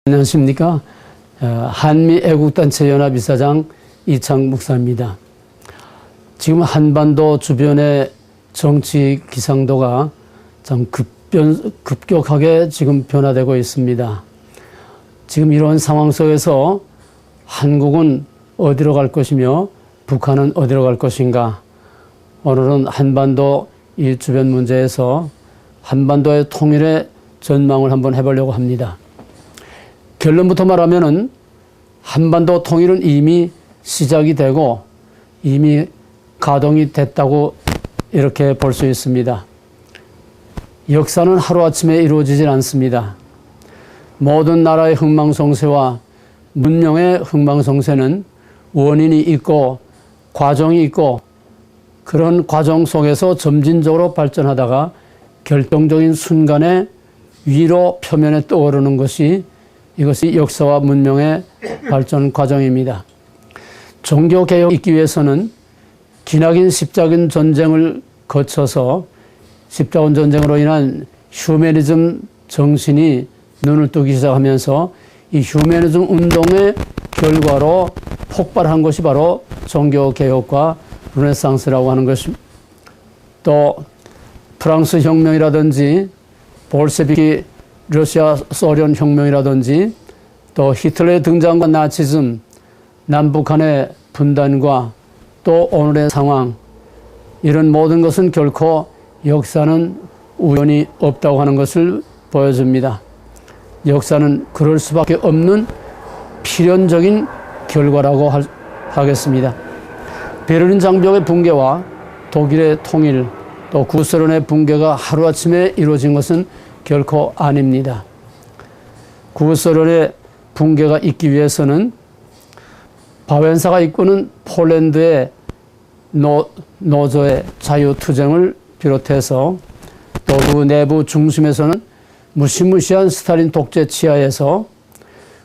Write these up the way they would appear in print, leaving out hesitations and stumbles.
안녕하십니까. 한미애국단체연합이사장 이창 목사입니다. 지금 한반도 주변의 정치 기상도가 참 급격하게 지금 변화되고 있습니다. 지금 이런 상황 속에서 한국은 어디로 갈 것이며 북한은 어디로 갈 것인가. 오늘은 한반도 이 주변 문제에서 한반도의 통일의 전망을 한번 해보려고 합니다. 결론부터 말하면은 한반도 통일은 이미 시작이 되고 이미 가동이 됐다고 이렇게 볼 수 있습니다. 역사는 하루아침에 이루어지질 않습니다. 모든 나라의 흥망성쇠와 문명의 흥망성쇠는 원인이 있고 과정이 있고 그런 과정 속에서 점진적으로 발전하다가 결정적인 순간에 위로 표면에 떠오르는 것이 이것이 역사와 문명의 발전 과정입니다. 종교개혁이 있기 위해서는 기나긴 십자군 전쟁을 거쳐서 십자군 전쟁으로 인한 휴머니즘 정신이 눈을 뜨기 시작하면서 이 휴머니즘 운동의 결과로 폭발한 것이 바로 종교개혁과 르네상스라고 하는 것입니다. 또 프랑스 혁명이라든지 볼셰비키 러시아 소련 혁명이라든지 또 히틀러의 등장과 나치즘, 남북한의 분단과 또 오늘의 상황, 이런 모든 것은 결코 역사는 우연이 없다고 하는 것을 보여줍니다. 역사는 그럴 수밖에 없는 필연적인 결과라고 하겠습니다. 베를린 장벽의 붕괴와 독일의 통일, 또 구소련의 붕괴가 하루아침에 이루어진 것은 결코 아닙니다. 구소련의 붕괴가 있기 위해서는 바웬사가 이끄는 폴란드의 노조의 자유투쟁을 비롯해서 또 그 내부 중심에서는 무시무시한 스탈린 독재 치하에서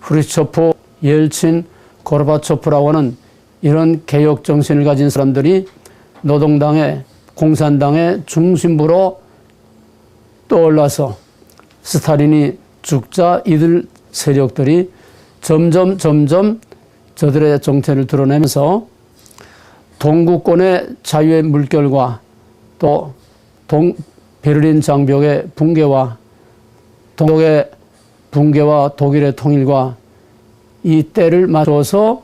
후르츠초프, 옐친, 고르바초프라고 하는 이런 개혁 정신을 가진 사람들이 노동당의, 공산당의 중심부로 떠올라서 스탈린이 죽자 이들 세력들이 점점 저들의 정체를 드러내면서 동구권의 자유의 물결과 또 베를린 장벽의 붕괴와 동독의 붕괴와 독일의 통일과 이 때를 맞춰서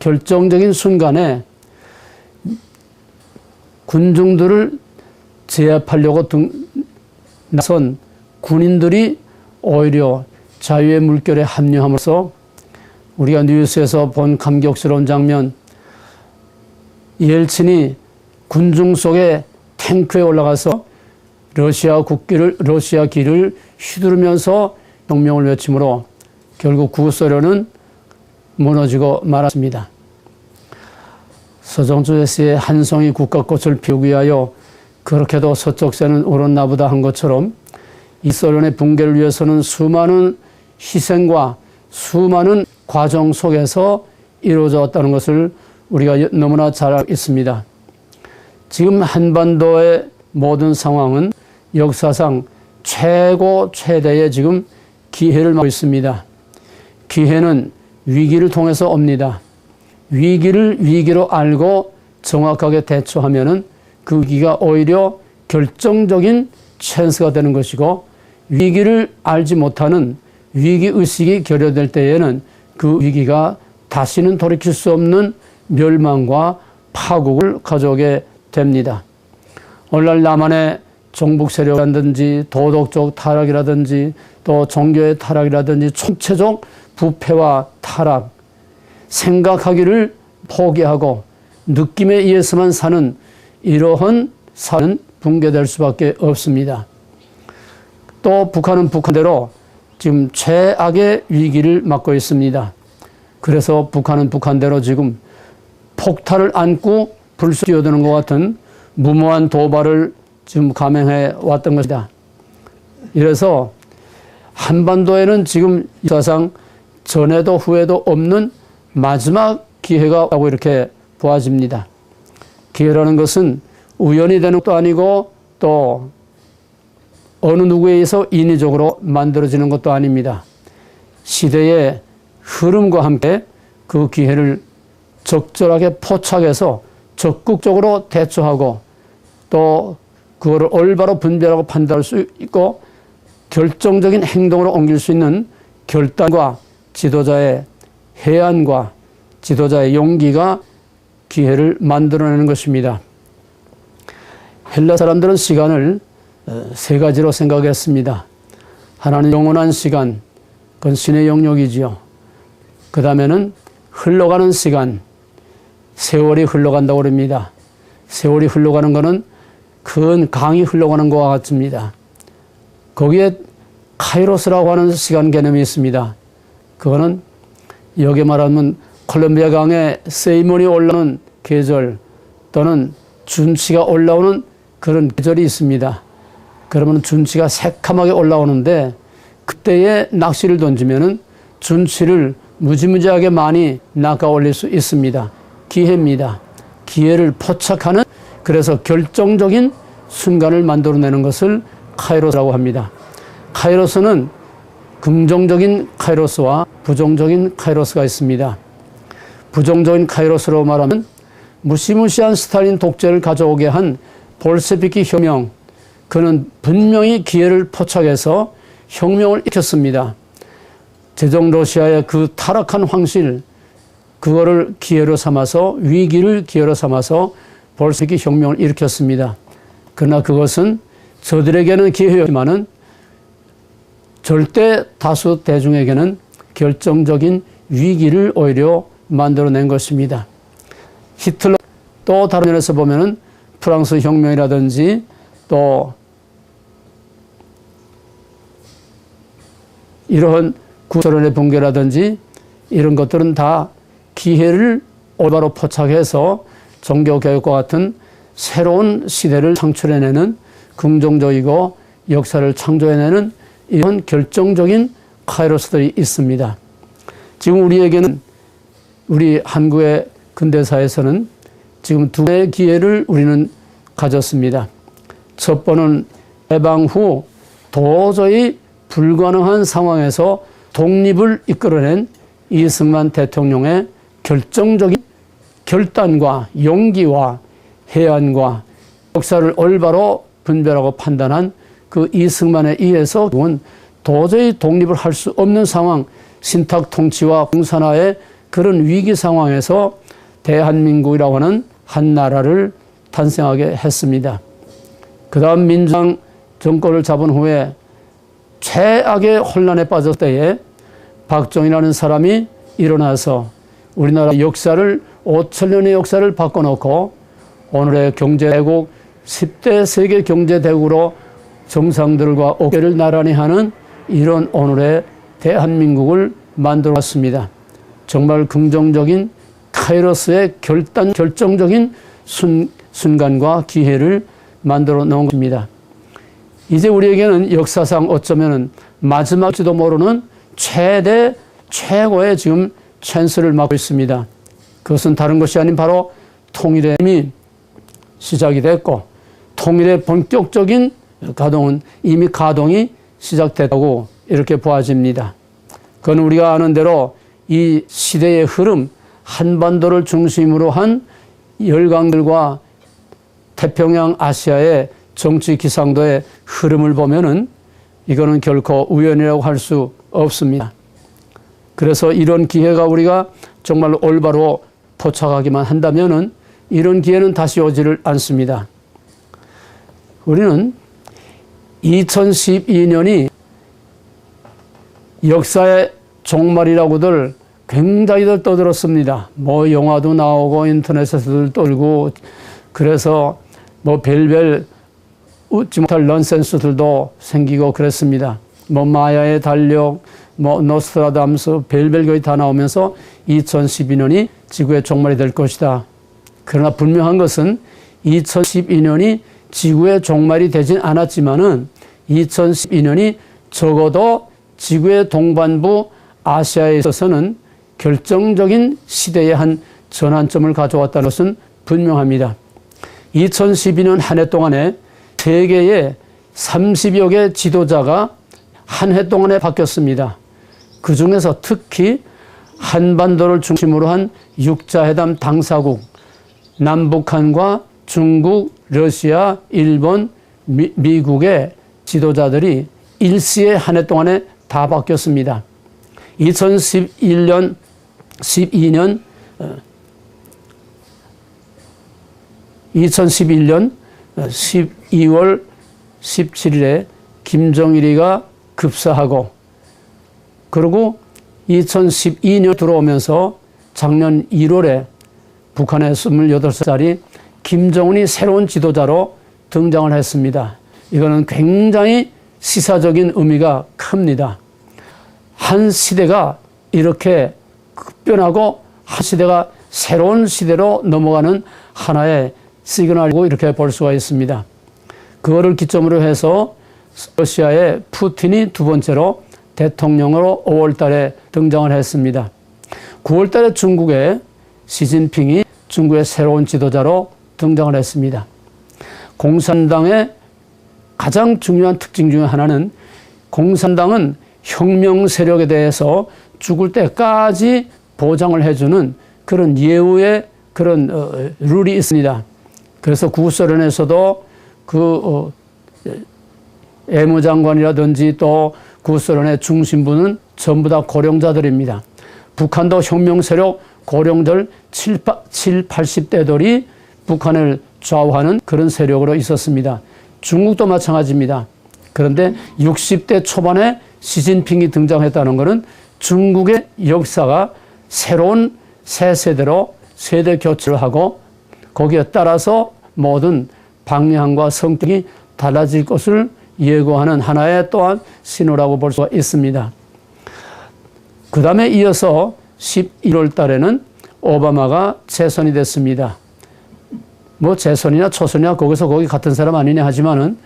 결정적인 순간에 군중들을 제압하려고 나선 군인들이 오히려 자유의 물결에 합류함으로써 우리가 뉴스에서 본 감격스러운 장면, 옐친이 군중 속에 탱크에 올라가서 러시아 길을 휘두르면서 혁명을 외침으로 결국 구소련은 무너지고 말았습니다. 서정주제스의 한 송이 국가꽃을 피우기 위하여 그렇게도 서쪽새는 울었나 보다 한 것처럼 이 소련의 붕괴를 위해서는 수많은 희생과 수많은 과정 속에서 이루어져 왔다는 것을 우리가 너무나 잘 알고 있습니다. 지금 한반도의 모든 상황은 역사상 최대의 지금 기회를 맞고 있습니다. 기회는 위기를 통해서 옵니다. 위기를 위기로 알고 정확하게 대처하면은 그 위기가 오히려 결정적인 찬스가 되는 것이고, 위기를 알지 못하는 위기의식이 결여될 때에는 그 위기가 다시는 돌이킬 수 없는 멸망과 파국을 가져오게 됩니다. 오늘날 남한의 종북 세력이라든지 도덕적 타락이라든지 또 종교의 타락이라든지 총체적 부패와 타락, 생각하기를 포기하고 느낌에 의해서만 사는 이러한 사회는 붕괴될 수밖에 없습니다. 또 북한은 북한대로 지금 최악의 위기를 맞고 있습니다. 그래서 북한은 북한대로 지금 폭탄을 안고 불쑥 뛰어드는 것 같은 무모한 도발을 지금 감행해 왔던 것이다. 이래서 한반도에는 지금 역사상 전에도 후에도 없는 마지막 기회가 라고 이렇게 보아집니다. 기회라는 것은 우연히 되는 것도 아니고 또 어느 누구에 의해서 인위적으로 만들어지는 것도 아닙니다. 시대의 흐름과 함께 그 기회를 적절하게 포착해서 적극적으로 대처하고 또 그거를 올바로 분별하고 판단할 수 있고 결정적인 행동으로 옮길 수 있는 결단과 지도자의 해안과 지도자의 용기가 기회를 만들어내는 것입니다. 헬라 사람들은 시간을 세 가지로 생각했습니다. 하나는 영원한 시간, 그건 신의 영역이지요. 그 다음에는 흘러가는 시간, 세월이 흘러간다고 그럽니다. 세월이 흘러가는 것은 큰 강이 흘러가는 것과 같습니다. 거기에 카이로스라고 하는 시간 개념이 있습니다. 그거는 여기 말하면 콜롬비아 강에 세이몬이 올라오는 계절 또는 준치가 올라오는 그런 계절이 있습니다. 그러면 준치가 새카맣게 올라오는데 그때에 낚시를 던지면은 준치를 무지무지하게 많이 낚아 올릴 수 있습니다. 기회입니다. 기회를 포착하는 그래서 결정적인 순간을 만들어내는 것을 카이로스라고 합니다. 카이로스는 긍정적인 카이로스와 부정적인 카이로스가 있습니다. 부정적인 카이로스로 말하면 무시무시한 스탈린 독재를 가져오게 한 볼셰비키 혁명, 그는 분명히 기회를 포착해서 혁명을 일으켰습니다. 제정 러시아의 그 타락한 황실, 그거를 기회로 삼아서 위기를 기회로 삼아서 볼셰비키 혁명을 일으켰습니다. 그러나 그것은 저들에게는 기회였지만은 절대 다수 대중에게는 결정적인 위기를 오히려 만들어낸 것입니다. 히틀러 또 다른 면에서 보면은 프랑스 혁명이라든지 또 이러한 구소련의 붕괴라든지 이런 것들은 다 기회를 올바로 포착해서 종교개혁과 같은 새로운 시대를 창출해내는 긍정적이고 역사를 창조해내는 이런 결정적인 카이로스들이 있습니다. 지금 우리에게는 우리 한국의 근대사에서는 지금 두 개의 기회를 우리는 가졌습니다. 첫 번은 해방 후 도저히 불가능한 상황에서 독립을 이끌어낸 이승만 대통령의 결정적인 결단과 용기와 해안과 역사를 올바로 분별하고 판단한 그 이승만에 의해서 도저히 독립을 할 수 없는 상황, 신탁 통치와 공산화의 그런 위기 상황에서 대한민국이라고 하는 한 나라를 탄생하게 했습니다. 그 다음 민주당 정권을 잡은 후에 최악의 혼란에 빠졌을 때에 박정희라는 사람이 일어나서 우리나라 역사를 5천년의 역사를 바꿔놓고 오늘의 경제대국 10대 세계 경제대국으로 정상들과 어깨를 나란히 하는 이런 오늘의 대한민국을 만들어 왔습니다. 정말 긍정적인 카이로스의 결정적인 순간과 기회를 만들어 놓은 것입니다. 이제 우리에게는 역사상 어쩌면 마지막일지도 모르는 최고의 지금 찬스를 맞고 있습니다. 그것은 다른 것이 아닌 바로 통일의 이미 시작이 됐고 통일의 본격적인 가동은 이미 가동이 시작됐다고 이렇게 보아집니다. 그건 우리가 아는 대로 이 시대의 흐름, 한반도를 중심으로 한 열강들과 태평양 아시아의 정치 기상도의 흐름을 보면은 이거는 결코 우연이라고 할 수 없습니다. 그래서 이런 기회가 우리가 정말로 올바로 포착하기만 한다면은 이런 기회는 다시 오지를 않습니다. 우리는 2012년이 역사의 종말이라고들 굉장히들 떠들었습니다. 뭐 영화도 나오고 인터넷에서도 떠들고 그래서 뭐 별별 웃지 못할 넌센스들도 생기고 그랬습니다. 뭐 마야의 달력, 뭐 노스트라다무스 별별 거의 다 나오면서 2012년이 지구의 종말이 될 것이다. 그러나 분명한 것은 2012년이 지구의 종말이 되진 않았지만은 2012년이 적어도 지구의 동반부 아시아에 있어서는 결정적인 시대의 한 전환점을 가져왔다는 것은 분명합니다. 2012년 한 해 동안에 세계의 30여 개 지도자가 한 해 동안에 바뀌었습니다. 그 중에서 특히 한반도를 중심으로 한 육자회담 당사국, 남북한과 중국, 러시아, 일본, 미국의 지도자들이 일시에 한 해 동안에 다 바뀌었습니다. 2012년 12월 17일에 김정일이가 급사하고, 그리고 2012년 들어오면서 작년 1월에 북한의 28살짜리 김정은이 새로운 지도자로 등장을 했습니다. 이거는 굉장히 시사적인 의미가 큽니다. 한 시대가 이렇게 급변하고 한 시대가 새로운 시대로 넘어가는 하나의 시그널이고 이렇게 볼 수가 있습니다. 그거를 기점으로 해서 러시아의 푸틴이 두 번째로 대통령으로 5월 달에 등장을 했습니다. 9월 달에 중국의 시진핑이 중국의 새로운 지도자로 등장을 했습니다. 공산당의 가장 중요한 특징 중에 하나는, 공산당은 혁명 세력에 대해서 죽을 때까지 보장을 해주는 그런 예우의 그런 룰이 있습니다. 그래서 구소련에서도 외무장관이라든지 또 구소련의 중심부는 전부 다 고령자들입니다. 북한도 혁명 세력 고령들 80대들이 북한을 좌우하는 그런 세력으로 있었습니다. 중국도 마찬가지입니다. 그런데 60대 초반에 시진핑이 등장했다는 것은 중국의 역사가 새로운 새 세대로 세대 교체를 하고, 거기에 따라서 모든 방향과 성격이 달라질 것을 예고하는 하나의 또한 신호라고 볼 수가 있습니다. 그 다음에 이어서 11월 달에는 오바마가 재선이 됐습니다. 뭐 재선이나 초선이나 거기서 거기 같은 사람 아니냐 하지만은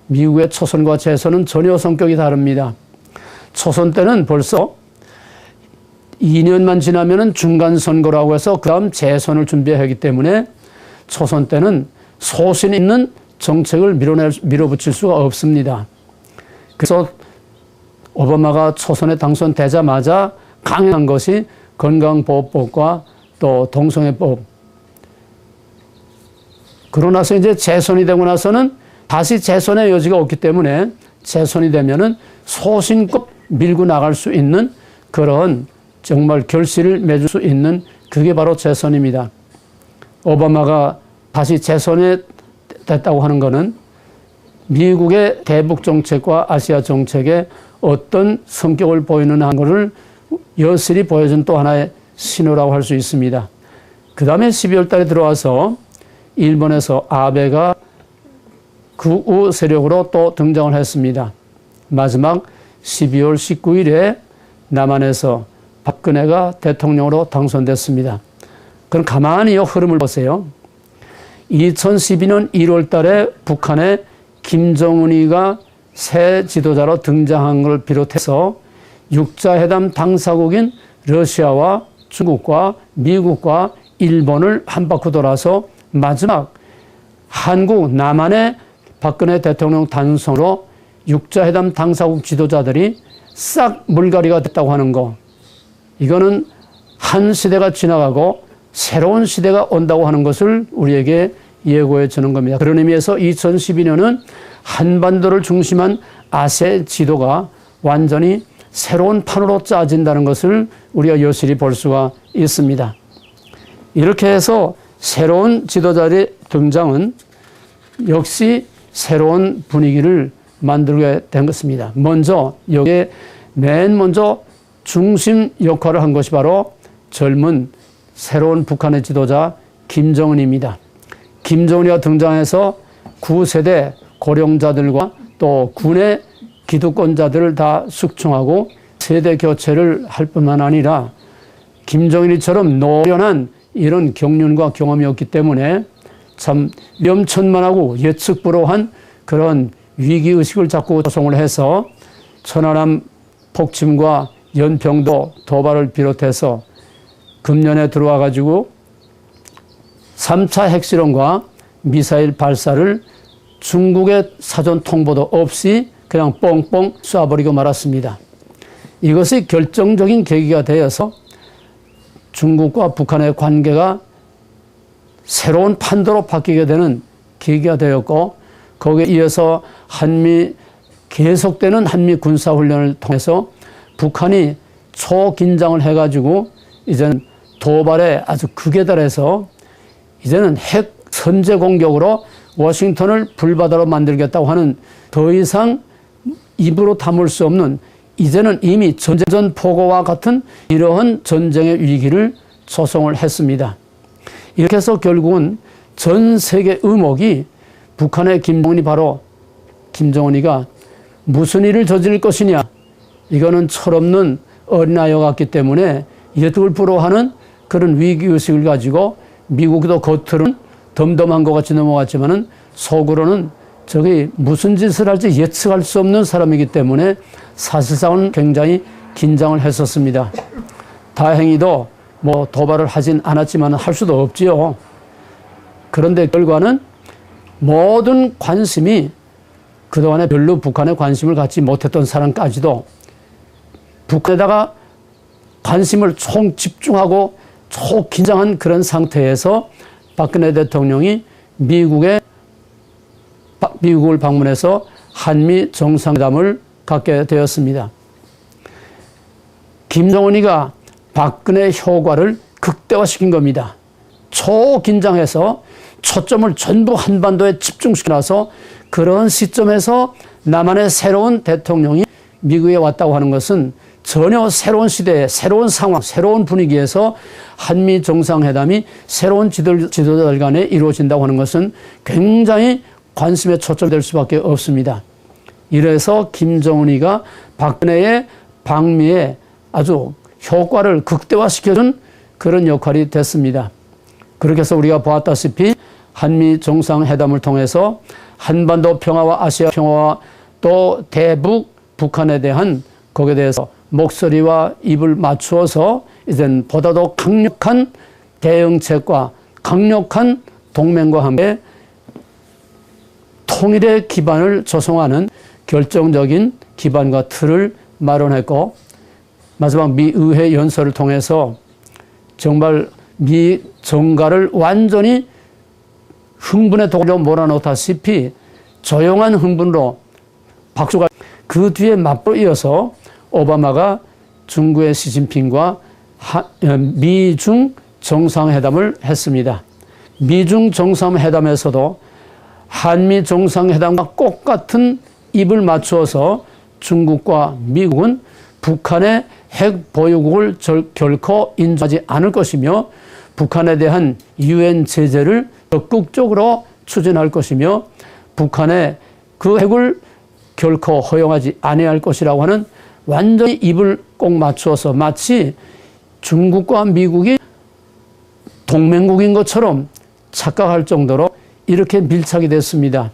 미국의 초선과 재선은 전혀 성격이 다릅니다. 초선 때는 벌써 2년만 지나면은 중간선거라고 해서 그 다음 재선을 준비하기 때문에 초선 때는 소신 있는 정책을 밀어붙일 수가 없습니다. 그래서 오바마가 초선에 당선되자마자 강행한 것이 건강보호법과 또 동성애법. 그러고 나서 이제 재선이 되고 나서는 다시 재선의 여지가 없기 때문에 재선이 되면은 소신껏 밀고 나갈 수 있는 그런 정말 결실을 맺을 수 있는 그게 바로 재선입니다. 오바마가 다시 재선에 됐다고 하는 것은 미국의 대북 정책과 아시아 정책에 어떤 성격을 보이는 한 것을 여실히 보여준 또 하나의 신호라고 할 수 있습니다. 그 다음에 12월 달에 들어와서 일본에서 아베가 극우 세력으로 또 등장을 했습니다. 마지막 12월 19일에 남한에서 박근혜가 대통령으로 당선됐습니다. 그럼 가만히 이 흐름을 보세요. 2012년 1월 달에 북한의 김정은이가 새 지도자로 등장한 걸 비롯해서 육자회담 당사국인 러시아와 중국과 미국과 일본을 한 바퀴 돌아서 마지막 한국 남한의 박근혜 대통령 단성으로 육자회담 당사국 지도자들이 싹 물갈이가 됐다고 하는 거, 이거는 한 시대가 지나가고 새로운 시대가 온다고 하는 것을 우리에게 예고해 주는 겁니다. 그런 의미에서 2012년은 한반도를 중심한 아세 지도가 완전히 새로운 판으로 짜진다는 것을 우리가 여실히 볼 수가 있습니다. 이렇게 해서 새로운 지도자의 등장은 역시 새로운 분위기를 만들게 된 것입니다. 먼저 여기에 맨 먼저 중심 역할을 한 것이 바로 젊은 새로운 북한의 지도자 김정은입니다. 김정은이가 등장해서 9세대 고령자들과 또 군의 기득권자들을 다 숙청하고 세대 교체를 할 뿐만 아니라 김정은이처럼 노련한 이런 경륜과 경험이 없기 때문에 참 위험천만하고 예측불허한 그런 위기의식을 자꾸 조성을 해서 천안함 폭침과 연평도 도발을 비롯해서 금년에 들어와 가지고 3차 핵실험과 미사일 발사를 중국의 사전 통보도 없이 그냥 뻥뻥 쏴버리고 말았습니다. 이것이 결정적인 계기가 되어서 중국과 북한의 관계가 새로운 판도로 바뀌게 되는 계기가 되었고, 거기에 이어서 계속되는 한미 군사훈련을 통해서 북한이 초긴장을 해가지고 이제는 도발에 아주 극에 달해서 이제는 핵 선제 공격으로 워싱턴을 불바다로 만들겠다고 하는, 더 이상 입으로 담을 수 없는, 이제는 이미 전쟁 포고와 같은 이러한 전쟁의 위기를 조성을 했습니다. 이렇게 해서 결국은 전 세계 의목이 북한의 김정은이가 무슨 일을 저지를 것이냐, 이거는 철없는 어린아이와 같기 때문에 이득을 부러워하는 그런 위기의식을 가지고, 미국도 겉으로는 덤덤한 것 같이 넘어갔지만은 속으로는 저기 무슨 짓을 할지 예측할 수 없는 사람이기 때문에 사실상은 굉장히 긴장을 했었습니다. 다행히도 뭐 도발을 하진 않았지만 할 수도 없지요. 그런데 결과는 모든 관심이, 그동안에 별로 북한에 관심을 갖지 못했던 사람까지도 북한에다가 관심을 총 집중하고 초긴장한 그런 상태에서 박근혜 대통령이 미국을 방문해서 한미 정상회담을 갖게 되었습니다. 김정은이가 박근혜 효과를 극대화시킨 겁니다. 초긴장해서 초점을 전부 한반도에 집중시켜놔서, 그런 시점에서 남한의 새로운 대통령이 미국에 왔다고 하는 것은 전혀 새로운 시대에, 새로운 상황, 새로운 분위기에서 한미 정상회담이 새로운 지도자들 간에 이루어진다고 하는 것은 굉장히 관심의 초점이 될 수밖에 없습니다. 이래서 김정은이가 박근혜의 방미에 아주 효과를 극대화시켜준 그런 역할이 됐습니다. 그렇게 해서 우리가 보았다시피 한미 정상회담을 통해서 한반도 평화와 아시아 평화와 또 대북 북한에 대한, 거기에 대해서 목소리와 입을 맞추어서 이젠 보다도 강력한 대응책과 강력한 동맹과 함께 통일의 기반을 조성하는 결정적인 기반과 틀을 마련했고, 마지막 미 의회 연설을 통해서 정말 미 정가를 완전히 흥분의 독으로 몰아넣다시피 조용한 흥분으로 박수가, 그 뒤에 맞불 이어서 오바마가 중국의 시진핑과 미중 정상회담을 했습니다. 미중 정상회담에서도 한미 정상회담과 똑같은 입을 맞추어서 중국과 미국은 북한의 핵 보유국을 결코 인정하지 않을 것이며, 북한에 대한 유엔 제재를 적극적으로 추진할 것이며, 북한의 그 핵을 결코 허용하지 아니할 것이라고 하는, 완전히 입을 꼭 맞추어서 마치 중국과 미국이 동맹국인 것처럼 착각할 정도로 이렇게 밀착이 됐습니다.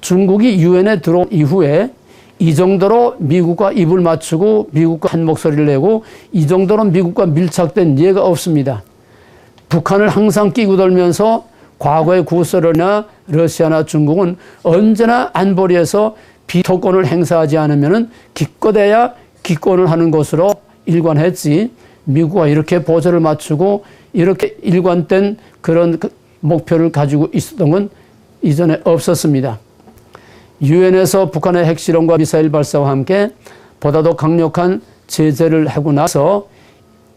중국이 유엔에 들어온 이후에 이 정도로 미국과 입을 맞추고 미국과 한 목소리를 내고 이 정도로 미국과 밀착된 예가 없습니다. 북한을 항상 끼고 돌면서 과거의 구소련이나 러시아나 중국은 언제나 안보리에서 비토권을 행사하지 않으면 기껏해야 기권을 하는 것으로 일관했지, 미국과 이렇게 보조를 맞추고 이렇게 일관된 그런 목표를 가지고 있었던 건 이전에 없었습니다. 유엔에서 북한의 핵실험과 미사일 발사와 함께 보다도 강력한 제재를 하고 나서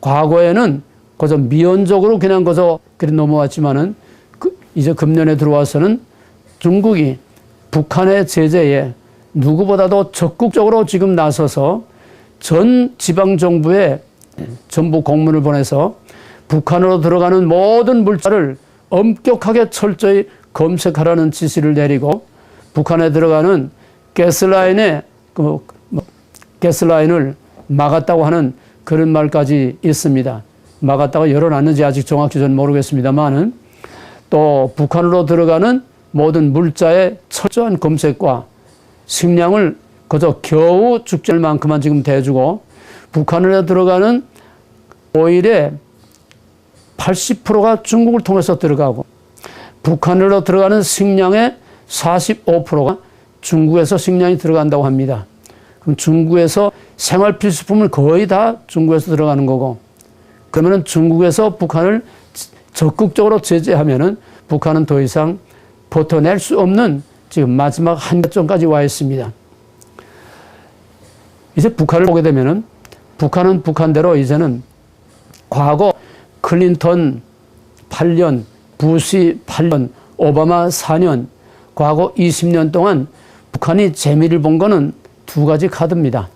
과거에는 그저 미온적으로 그냥 그래 넘어왔지만은 이제 금년에 들어와서는 중국이 북한의 제재에 누구보다도 적극적으로 지금 나서서 전 지방정부에 전부 공문을 보내서 북한으로 들어가는 모든 물자를 엄격하게 철저히 검색하라는 지시를 내리고, 북한에 들어가는 가스라인을 막았다고 하는 그런 말까지 있습니다. 막았다고 열어놨는지 아직 정확히 저는 모르겠습니다만은, 또 북한으로 들어가는 모든 물자의 철저한 검색과 식량을 그저 겨우 죽질 만큼만 지금 대주고, 북한으로 들어가는 오일의 80%가 중국을 통해서 들어가고, 북한으로 들어가는 식량의 45%가 중국에서 식량이 들어간다고 합니다. 그럼 중국에서 생활 필수품은 거의 다 중국에서 들어가는 거고, 그러면 중국에서 북한을 적극적으로 제재하면은 북한은 더 이상 버텨낼 수 없는 지금 마지막 한계점까지 와 있습니다. 이제 북한을 보게 되면은 북한은 북한대로 이제는 과거 클린턴 8년, 부시 8년, 오바마 4년, 과거 20년 동안 북한이 재미를 본 거는 두 가지 카드입니다.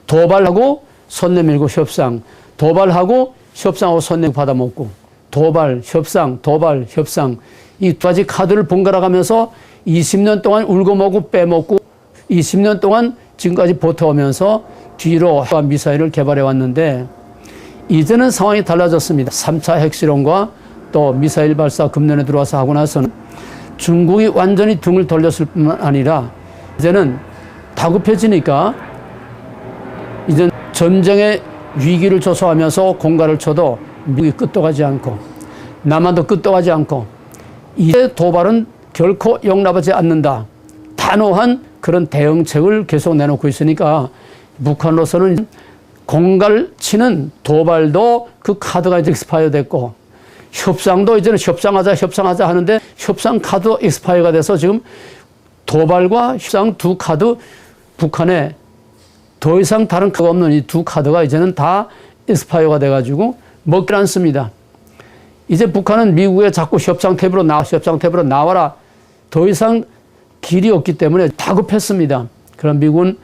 도발하고 손 내밀고 협상, 도발하고 협상하고 손 내밀고 받아먹고, 도발, 협상, 도발, 협상, 이 두 가지 카드를 번갈아 가면서 20년 동안 울고 먹고 빼먹고 20년 동안 지금까지 버텨오면서 뒤로 미사일을 개발해 왔는데, 이제는 상황이 달라졌습니다. 3차 핵실험과 또 미사일 발사 금년에 들어와서 하고 나서는 중국이 완전히 등을 돌렸을 뿐만 아니라 이제는 다급해지니까 이제 전쟁의 위기를 조소하면서 공갈을 쳐도 미국이 끄떡하지 않고 남한도 끄떡하지 않고, 이제 도발은 결코 용납하지 않는다, 단호한 그런 대응책을 계속 내놓고 있으니까 북한으로서는 공갈 치는 도발도 그 카드가 이제 익스파이어 됐고, 협상도 이제는 협상하자 하는데 협상 카드 익스파이어가 돼서 지금 도발과 협상 두 카드, 북한에 더 이상 다른 카드가 없는 이 두 카드가 이제는 다 익스파이어가 돼가지고 먹질 않습니다. 이제 북한은 미국에 자꾸 협상 탭으로 나와라. 더 이상 길이 없기 때문에 다급했습니다. 그럼 미국은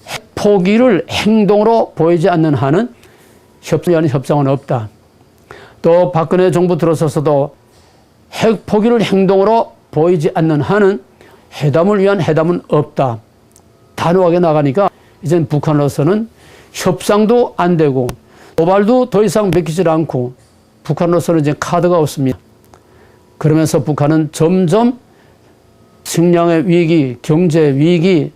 핵 포기를 행동으로 보이지 않는 한은 협상은 없다. 또 박근혜 정부 들어서서도 핵 포기를 행동으로 보이지 않는 한은 회담을 위한 회담은 없다. 단호하게 나가니까 이제는 북한으로서는 협상도 안 되고 도발도 더 이상 맥히질 않고, 북한으로서는 이제 카드가 없습니다. 그러면서 북한은 점점 식량의 위기, 경제 위기,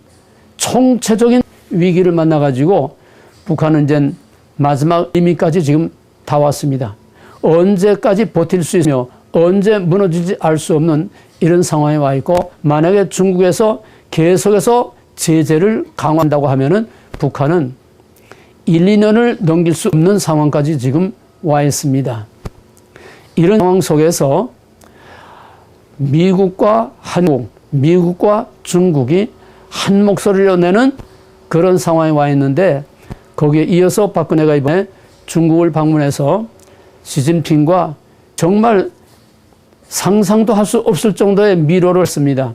총체적인 위기를 만나가지고 북한은 이제 마지막 의미까지 지금 다 왔습니다. 언제까지 버틸 수 있으며 언제 무너질지 알 수 없는 이런 상황에 와 있고, 만약에 중국에서 계속해서 제재를 강화한다고 하면은 북한은 1, 2년을 넘길 수 없는 상황까지 지금 와 있습니다. 이런 상황 속에서 미국과 한국, 미국과 중국이 한 목소리로 내는 그런 상황에 와 있는데, 거기에 이어서 박근혜가 이번에 중국을 방문해서 시진핑과 정말 상상도 할 수 없을 정도의 미로를 했습니다.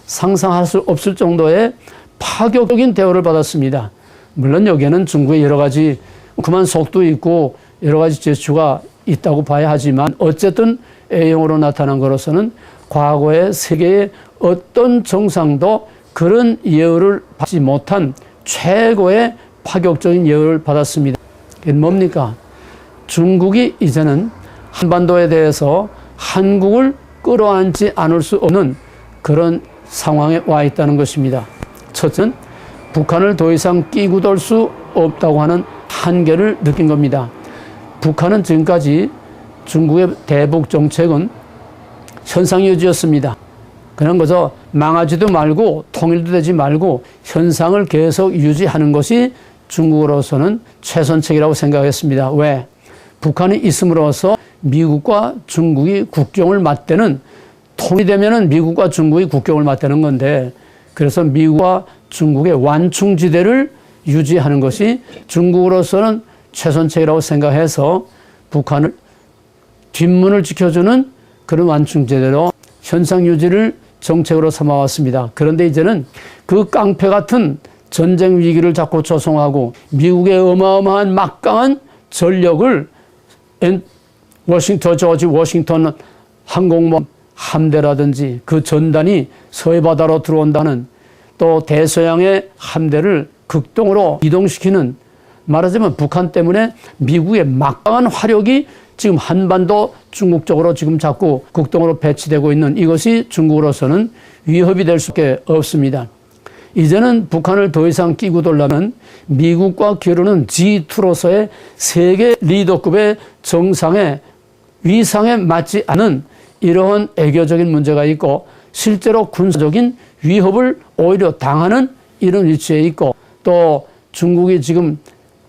상상할 수 없을 정도의 파격적인 대우를 받았습니다. 물론 여기에는 중국의 여러 가지 그만 속도 있고 여러 가지 제스처가 있다고 봐야 하지만, 어쨌든 A형으로 나타난 것으로서는 과거의 세계의 어떤 정상도 그런 예우를 받지 못한 최고의 파격적인 예우를 받았습니다. 이게 뭡니까? 중국이 이제는 한반도에 대해서 한국을 끌어안지 않을 수 없는 그런 상황에 와 있다는 것입니다. 첫째는 북한을 더 이상 끼고 돌 수 없다고 하는 한계를 느낀 겁니다. 북한은 지금까지 중국의 대북 정책은 현상 유지였습니다. 그런 거죠. 망하지도 말고 통일도 되지 말고 현상을 계속 유지하는 것이 중국으로서는 최선책이라고 생각했습니다. 왜? 북한이 있음으로써 미국과 중국이 국경을 맞대는, 통일이 되면은 미국과 중국이 국경을 맞대는 건데, 그래서 미국과 중국의 완충지대를 유지하는 것이 중국으로서는 최선책이라고 생각해서 북한을 뒷문을 지켜주는 그런 완충지대로 현상 유지를 정책으로 삼아왔습니다. 그런데 이제는 그 깡패 같은 전쟁 위기를 자꾸 조성하고 미국의 어마어마한 막강한 전력을 조지 워싱턴 항공모함 함대라든지 그 전단이 서해바다로 들어온다는, 또 대서양의 함대를 극동으로 이동시키는, 말하자면 북한 때문에 미국의 막강한 화력이 지금 한반도 중국 쪽으로 지금 자꾸 극동으로 배치되고 있는 이것이 중국으로서는 위협이 될 수밖에 없습니다. 이제는 북한을 더 이상 끼고 돌려면 미국과 겨루는 G2로서의 세계 리더급의 정상의 위상에 맞지 않은 이러한 애교적인 문제가 있고, 실제로 군사적인 위협을 오히려 당하는 이런 위치에 있고, 또 중국이 지금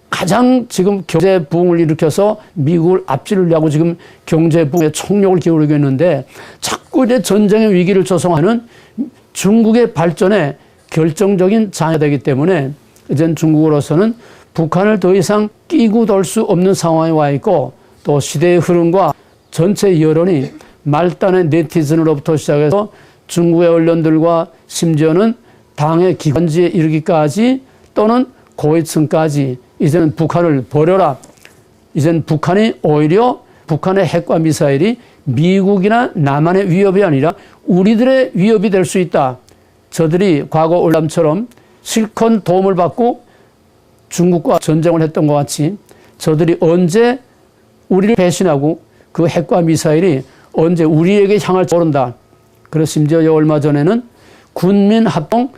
가장 지금 경제 부흥을 일으켜서 미국을 앞지르려고 지금 경제 부흥에 총력을 기울이고 있는데, 자꾸 이제 전쟁의 위기를 조성하는 중국의 발전에 결정적인 장애가 되기 때문에 이제는 중국으로서는 북한을 더 이상 끼고 돌 수 없는 상황에 와 있고, 또 시대의 흐름과 전체 여론이 말단의 네티즌으로부터 시작해서 중국의 언론들과 심지어는 당의 기관지에 이르기까지 또는 고위층까지 이제는 북한을 버려라. 이제는 북한이 오히려 북한의 핵과 미사일이 미국이나 남한의 위협이 아니라 우리들의 위협이 될 수 있다. 저들이 과거 올람처럼 실컷 도움을 받고 중국과 전쟁을 했던 것 같이 저들이 언제 우리를 배신하고 그 핵과 미사일이 언제 우리에게 향할지 모른다. 그래서 심지어 얼마 전에는 군민합동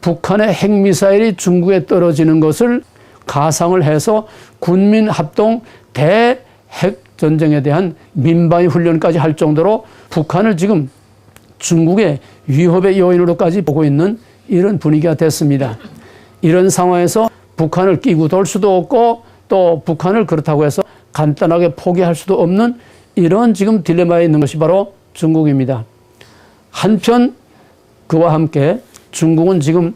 북한의 핵미사일이 중국에 떨어지는 것을 가상을 해서 군민합동 대핵전쟁에 대한 민방위 훈련까지 할 정도로 북한을 지금 중국의 위협의 요인으로까지 보고 있는 이런 분위기가 됐습니다. 이런 상황에서 북한을 끼고 돌 수도 없고, 또 북한을 그렇다고 해서 간단하게 포기할 수도 없는 이런 지금 딜레마에 있는 것이 바로 중국입니다. 한편 그와 함께 중국은 지금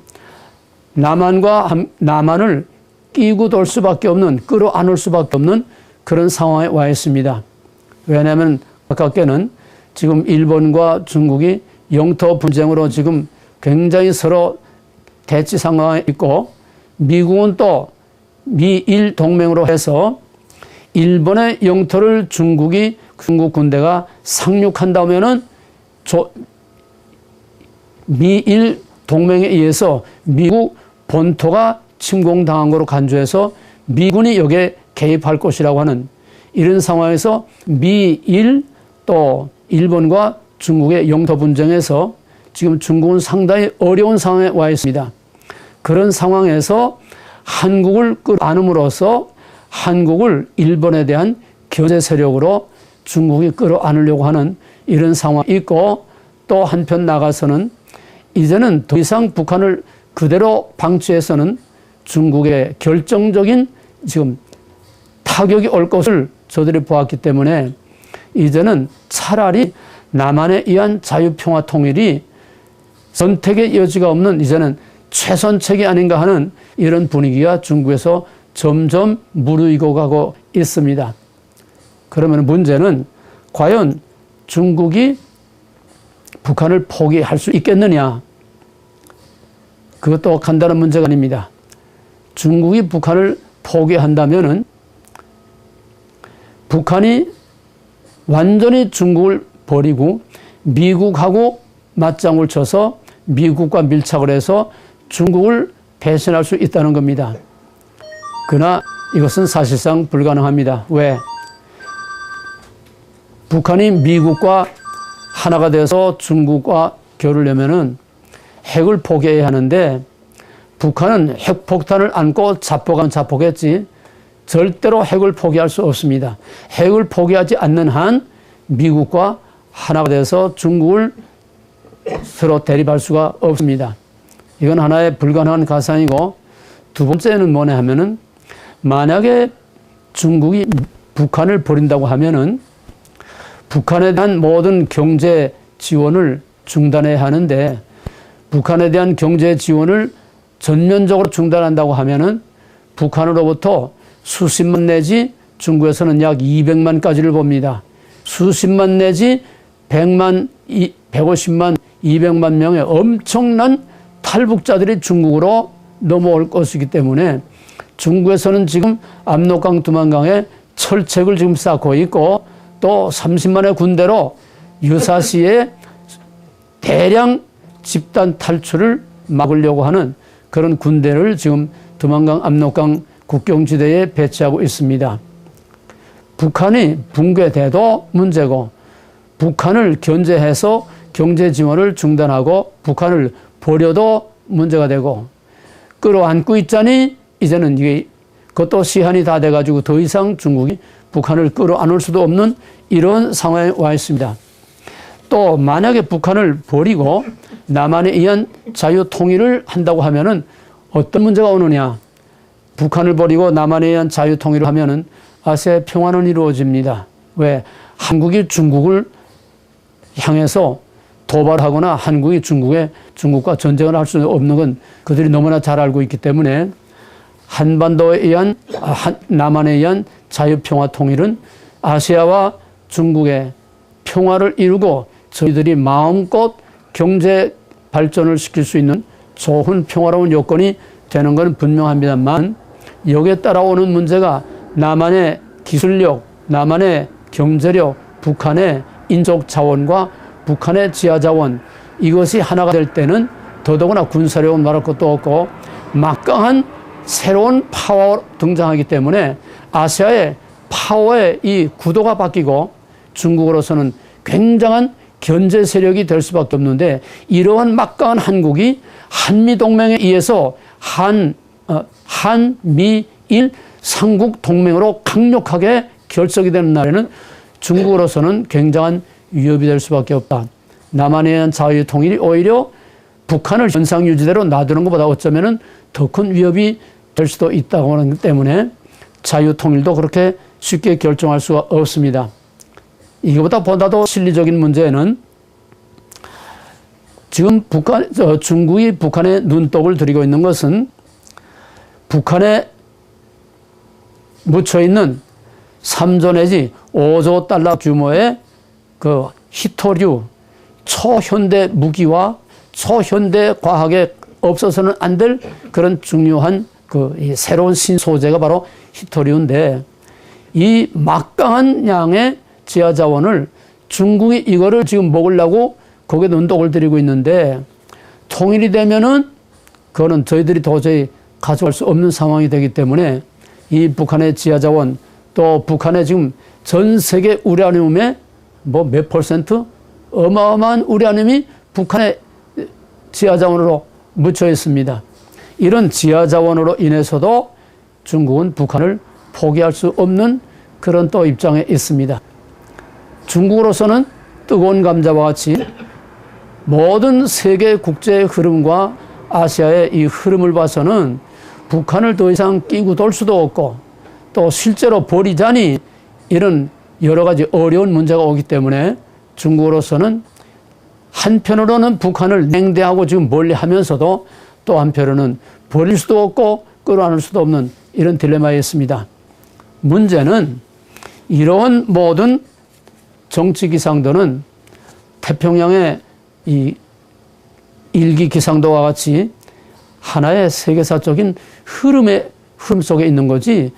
남한을 끼고 돌 수밖에 없는, 끌어안을 수밖에 없는 그런 상황에 와 있습니다. 왜냐하면 가깝게는 지금 일본과 중국이 영토 분쟁으로 지금 굉장히 서로 대치 상황에 있고, 미국은 또 미일 동맹으로 해서 일본의 영토를 중국 군대가 상륙한다면은 미일 동맹에 의해서 미국 본토가 침공당한 거로 간주해서 미군이 여기에 개입할 것이라고 하는 이런 상황에서 미일 또 일본과 중국의 영토 분쟁에서 지금 중국은 상당히 어려운 상황에 와 있습니다. 그런 상황에서 한국을 끌어안음으로써 한국을 일본에 대한 견제 세력으로 중국이 끌어안으려고 하는 이런 상황이 있고, 또 한편 나가서는 이제는 더 이상 북한을 그대로 방치해서는 중국의 결정적인 지금 타격이 올 것을 저들이 보았기 때문에 이제는 차라리 남한에 의한 자유평화 통일이 선택의 여지가 없는 이제는 최선책이 아닌가 하는 이런 분위기가 중국에서 점점 무르익어 가고 있습니다. 그러면 문제는 과연 중국이 북한을 포기할 수 있겠느냐? 그것도 간단한 문제가 아닙니다. 중국이 북한을 포기한다면은 북한이 완전히 중국을 버리고 미국하고 맞짱을 쳐서 미국과 밀착을 해서 중국을 배신할 수 있다는 겁니다. 그러나 이것은 사실상 불가능합니다. 왜? 북한이 미국과 하나가 돼서 중국과 겨루려면은 핵을 포기해야 하는데, 북한은 핵폭탄을 안고 자폭하면 자폭했지 절대로 핵을 포기할 수 없습니다. 핵을 포기하지 않는 한 미국과 하나가 돼서 중국을 서로 대립할 수가 없습니다. 이건 하나의 불가능한 가상이고, 두 번째는 뭐냐 하면은 만약에 중국이 북한을 버린다고 하면은 북한에 대한 모든 경제 지원을 중단해야 하는데, 북한에 대한 경제 지원을 전면적으로 중단한다고 하면은 북한으로부터 수십만 내지 중국에서는 약 200만까지를 봅니다. 수십만 내지 100만, 150만, 200만 명의 엄청난 탈북자들이 중국으로 넘어올 것이기 때문에 중국에서는 지금 압록강, 두만강에 철책을 지금 쌓고 있고, 또 30만의 군대로 유사시에 대량 집단 탈출을 막으려고 하는 그런 군대를 지금 두만강, 압록강 국경지대에 배치하고 있습니다. 북한이 붕괴돼도 문제고, 북한을 견제해서 경제 지원을 중단하고 북한을 버려도 문제가 되고, 끌어안고 있자니 이제는 이게 그것도 시한이 다 돼가지고 더 이상 중국이 북한을 끌어안을 수도 없는 이런 상황에 와 있습니다. 또 만약에 북한을 버리고 남한에 의한 자유 통일을 한다고 하면은 어떤 문제가 오느냐? 북한을 버리고 남한에 의한 자유통일을 하면은 아시아의 평화는 이루어집니다. 왜? 한국이 중국을 향해서 도발하거나 한국이 중국과 전쟁을 할 수 없는 건 그들이 너무나 잘 알고 있기 때문에 한반도에 의한, 남한에 의한 자유평화 통일은 아시아와 중국의 평화를 이루고 저희들이 마음껏 경제 발전을 시킬 수 있는 좋은 평화로운 요건이 되는 건 분명합니다만, 여기에 따라오는 문제가 남한의 기술력, 남한의 경제력, 북한의 인적 자원과 북한의 지하 자원, 이것이 하나가 될 때는 더더구나 군사력은 말할 것도 없고 막강한 새로운 파워가 등장하기 때문에 아시아의 파워의 이 구도가 바뀌고 중국으로서는 굉장한 견제 세력이 될 수밖에 없는데, 이러한 막강한 한국이 한미동맹에 의해서 한미일 삼국 동맹으로 강력하게 결석이 되는 날에는 중국으로서는 굉장한 위협이 될 수밖에 없다. 남한에 의한 자유통일이 오히려 북한을 현상 유지대로 놔두는 것보다 어쩌면 더 큰 위협이 될 수도 있다고 하기 때문에 자유통일도 그렇게 쉽게 결정할 수가 없습니다. 이거보다 보다도 실리적인 문제는 지금 중국이 북한에 눈독을 들이고 있는 것은 북한에 묻혀있는 3조 내지 5조 달러 규모의 그 히토류 초현대 무기와 초현대 과학에 없어서는 안 될 그런 중요한 이 새로운 신소재가 바로 히토류인데, 이 막강한 양의 지하 자원을 중국이 이거를 지금 먹으려고 거기에 눈독을 들이고 있는데, 통일이 되면은 그거는 저희들이 도저히 가져갈 수 없는 상황이 되기 때문에 이 북한의 지하 자원, 또 북한의 지금 전 세계 우라늄의 몇 %? 어마어마한 우라늄이 북한의 지하 자원으로 묻혀 있습니다. 이런 지하 자원으로 인해서도 중국은 북한을 포기할 수 없는 그런 또 입장에 있습니다. 중국으로서는 뜨거운 감자와 같이 모든 세계 국제의 흐름과 아시아의 이 흐름을 봐서는 북한을 더 이상 끼고 돌 수도 없고, 또 실제로 버리자니 이런 여러 가지 어려운 문제가 오기 때문에 중국으로서는 한편으로는 북한을 냉대하고 지금 멀리하면서도 또 한편으로는 버릴 수도 없고 끌어안을 수도 없는 이런 딜레마에 있습니다. 문제는 이러한 모든 정치 기상도는 태평양의 이 일기 기상도와 같이 하나의 세계사적인 흐름 속에 있는 거지,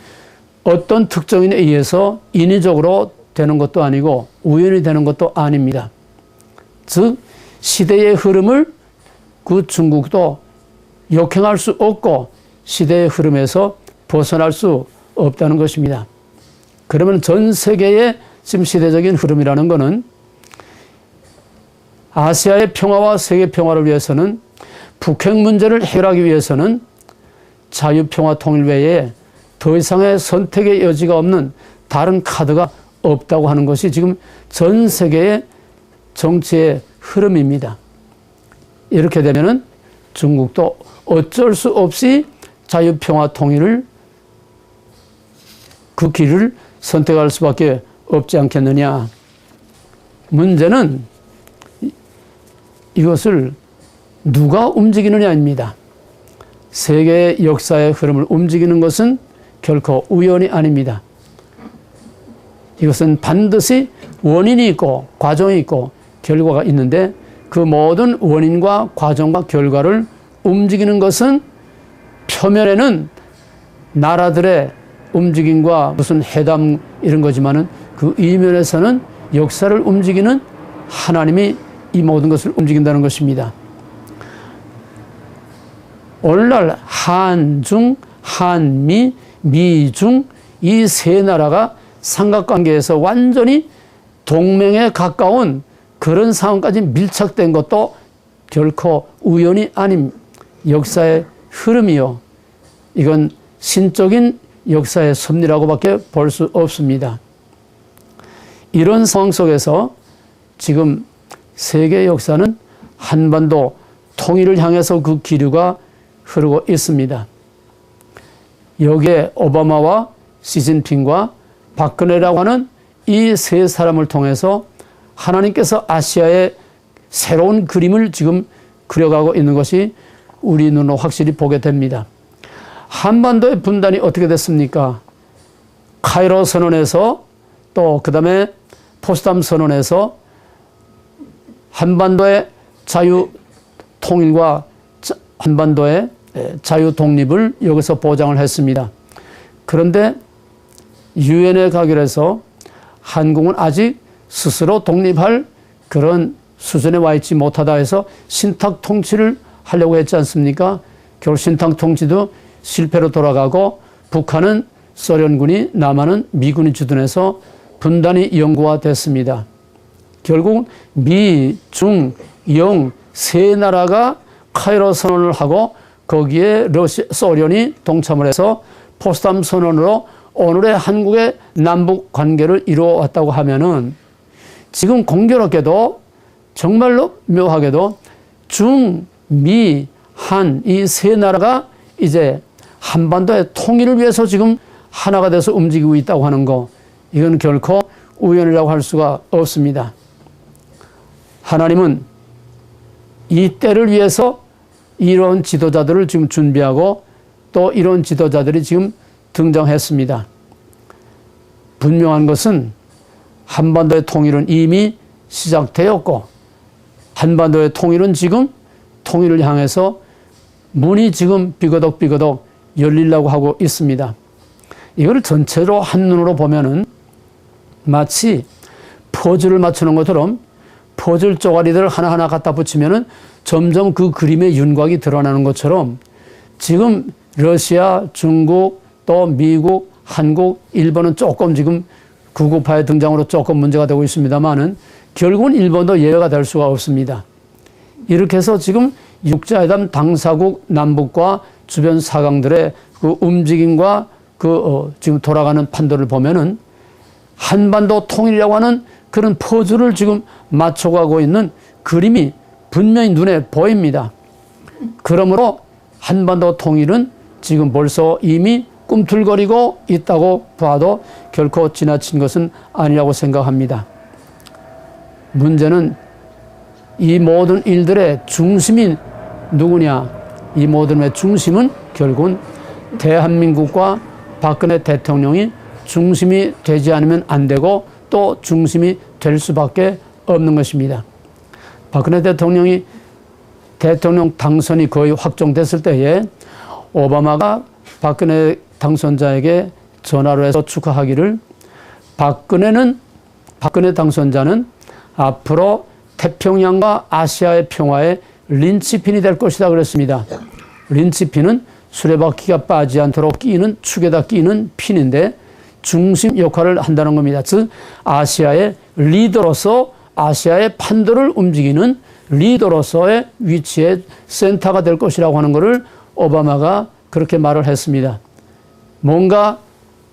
어떤 특정인에 의해서 인위적으로 되는 것도 아니고 우연히 되는 것도 아닙니다. 즉 시대의 흐름을 그 중국도 역행할 수 없고 시대의 흐름에서 벗어날 수 없다는 것입니다. 그러면 전 세계의 지금 시대적인 흐름이라는 것은 아시아의 평화와 세계 평화를 위해서는, 북핵 문제를 해결하기 위해서는 자유평화 통일 외에 더 이상의 선택의 여지가 없는 다른 카드가 없다고 하는 것이 지금 전 세계의 정치의 흐름입니다. 이렇게 되면은 중국도 어쩔 수 없이 자유평화 통일을 그 길을 선택할 수밖에 없지 않겠느냐. 문제는 이것을 누가 움직이느냐입니다. 세계의 역사의 흐름을 움직이는 것은 결코 우연이 아닙니다. 이것은 반드시 원인이 있고 과정이 있고 결과가 있는데, 그 모든 원인과 과정과 결과를 움직이는 것은 표면에는 나라들의 움직임과 무슨 회담 이런 거지만은 그 이면에서는 역사를 움직이는 하나님이 이 모든 것을 움직인다는 것입니다. 오늘날 한중, 한미, 미중 이 세 나라가 삼각관계에서 완전히 동맹에 가까운 그런 상황까지 밀착된 것도 결코 우연이 아닌 역사의 흐름이요, 이건 신적인 역사의 섭리라고밖에 볼 수 없습니다. 이런 상황 속에서 지금 세계 역사는 한반도 통일을 향해서 그 기류가 흐르고 있습니다. 여기에 오바마와 시진핑과 박근혜라고 하는 이 세 사람을 통해서 하나님께서 아시아의 새로운 그림을 지금 그려가고 있는 것이 우리 눈으로 확실히 보게 됩니다. 한반도의 분단이 어떻게 됐습니까? 카이로 선언에서 또 그 다음에 포츠담 선언에서 한반도의 자유 통일과 한반도의 자유 독립을 여기서 보장을 했습니다. 그런데 유엔에 가기로 해서 한국은 아직 스스로 독립할 그런 수준에 와 있지 못하다 해서 신탁 통치를 하려고 했지 않습니까? 결국 신탁 통치도 실패로 돌아가고 북한은 소련군이, 남한은 미군이 주둔해서 분단이 영구화됐습니다. 결국 미, 중, 영 세 나라가 카이로 선언을 하고 거기에 소련이 동참을 해서 포츠담 선언으로 오늘의 한국의 남북 관계를 이루어왔다고 하면은 지금 공교롭게도 정말로 묘하게도 중, 미, 한 이 세 나라가 이제 한반도의 통일을 위해서 지금 하나가 돼서 움직이고 있다고 하는 거, 이건 결코 우연이라고 할 수가 없습니다. 하나님은 이 때를 위해서 이런 지도자들을 지금 준비하고 또 이런 지도자들이 지금 등장했습니다. 분명한 것은 한반도의 통일은 이미 시작되었고 한반도의 통일은 지금 통일을 향해서 문이 지금 비거덕비거덕 열리려고 하고 있습니다. 이걸 전체로 한눈으로 보면은 마치 퍼즐을 맞추는 것처럼 퍼즐 쪼가리들을 하나하나 갖다 붙이면은 점점 그 그림의 윤곽이 드러나는 것처럼 지금 러시아, 중국, 또 미국, 한국, 일본은 조금 지금 구구파의 등장으로 조금 문제가 되고 있습니다만은 결국은 일본도 예외가 될 수가 없습니다. 이렇게 해서 지금 육자회담 당사국 남북과 주변 사강들의 그 움직임과 지금 돌아가는 판도를 보면은 한반도 통일이라고 하는 그런 퍼즐을 지금 맞춰가고 있는 그림이 분명히 눈에 보입니다. 그러므로 한반도 통일은 지금 벌써 이미 꿈틀거리고 있다고 봐도 결코 지나친 것은 아니라고 생각합니다. 문제는 이 모든 일들의 중심이 누구냐? 이 모든의 중심은 결국은 대한민국과 박근혜 대통령이 중심이 되지 않으면 안 되고 또 중심이 될 수밖에 없는 것입니다. 박근혜 대통령이 대통령 당선이 거의 확정됐을 때에 오바마가 박근혜 당선자에게 전화로 해서 축하하기를 박근혜 당선자는 앞으로 태평양과 아시아의 평화의 린치핀이 될 것이다 그랬습니다. 린치핀은 수레바퀴가 빠지지 않도록 끼는 축에다 끼는 핀인데 중심 역할을 한다는 겁니다. 즉 아시아의 리더로서 아시아의 판도를 움직이는 리더로서의 위치의 센터가 될 것이라고 하는 것을 오바마가 그렇게 말을 했습니다. 뭔가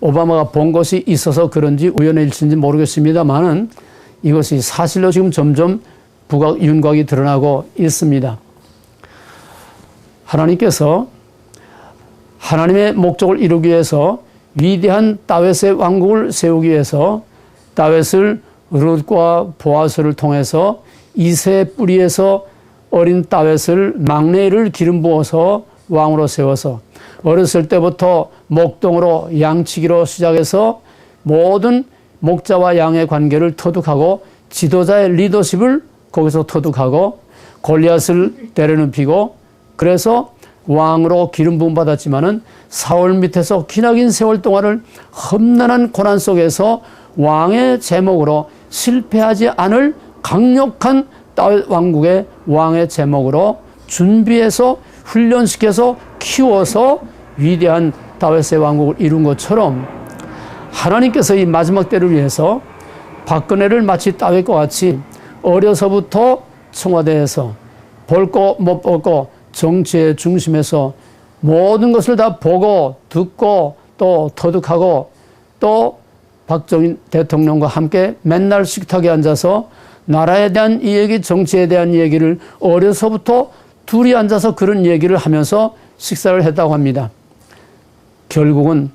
오바마가 본 것이 있어서 그런지 우연의 일치인지 모르겠습니다만은 이것이 사실로 지금 점점 부각, 윤곽이 드러나고 있습니다. 하나님께서 하나님의 목적을 이루기 위해서 위대한 다윗의 왕국을 세우기 위해서 다윗을 룻과 보아스를 통해서 이새의 뿌리에서 어린 다윗을 막내를 기름 부어서 왕으로 세워서 어렸을 때부터 목동으로 양치기로 시작해서 모든 목자와 양의 관계를 터득하고 지도자의 리더십을 거기서 터득하고 골리앗을 때려눕히고 그래서 왕으로 기름 부음 받았지만은 사울 밑에서 기나긴 세월 동안을 험난한 고난 속에서 왕의 제목으로 실패하지 않을 강력한 다윗 왕국의 왕의 제목으로 준비해서 훈련시켜서 키워서 위대한 다윗의 왕국을 이룬 것처럼 하나님께서 이 마지막 때를 위해서 박근혜를 마치 다윗과 같이 어려서부터 청와대에서 볼 거 못 보고 정치의 중심에서 모든 것을 다 보고 듣고 또 터득하고 또 박정희 대통령과 함께 맨날 식탁에 앉아서 나라에 대한 이 얘기, 정치에 대한 얘기를 어려서부터 둘이 앉아서 그런 얘기를 하면서 식사를 했다고 합니다. 결국은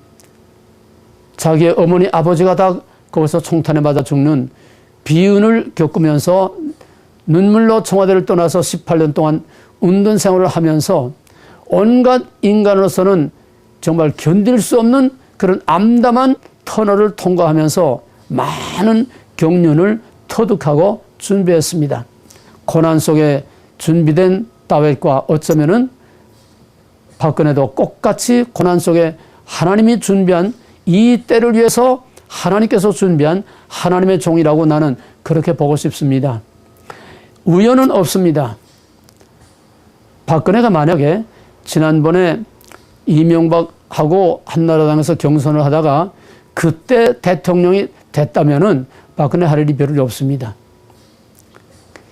자기의 어머니 아버지가 다 거기서 총탄에 맞아 죽는 비운을 겪으면서 눈물로 청와대를 떠나서 18년 동안 운동 생활을 하면서 온갖 인간으로서는 정말 견딜 수 없는 그런 암담한 터널을 통과하면서 많은 경륜을 터득하고 준비했습니다. 고난 속에 준비된 다윗과 어쩌면은 박근혜도 똑같이 고난 속에 하나님이 준비한 이 때를 위해서 하나님께서 준비한 하나님의 종이라고 나는 그렇게 보고 싶습니다. 우연은 없습니다. 박근혜가 만약에 지난번에 이명박하고 한나라당에서 경선을 하다가 그때 대통령이 됐다면은 박근혜 할 일이 별로 없습니다.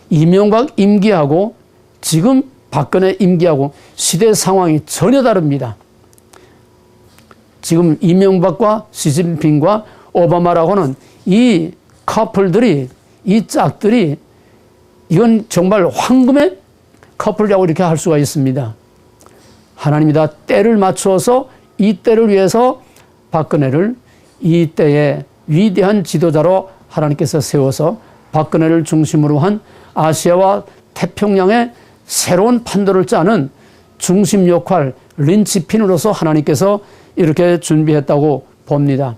이명박 임기하고 지금 박근혜 임기하고 시대 상황이 전혀 다릅니다. 지금 이명박과 시진핑과 오바마라고는 이 커플들이, 이 짝들이 이건 정말 황금의 커플이라고 이렇게 할 수가 있습니다. 하나님이 다 때를 맞추어서 이 때를 위해서 박근혜를 이 때의 위대한 지도자로 하나님께서 세워서 박근혜를 중심으로 한 아시아와 태평양의 새로운 판도를 짜는 중심 역할, 린치핀으로서 하나님께서 이렇게 준비했다고 봅니다.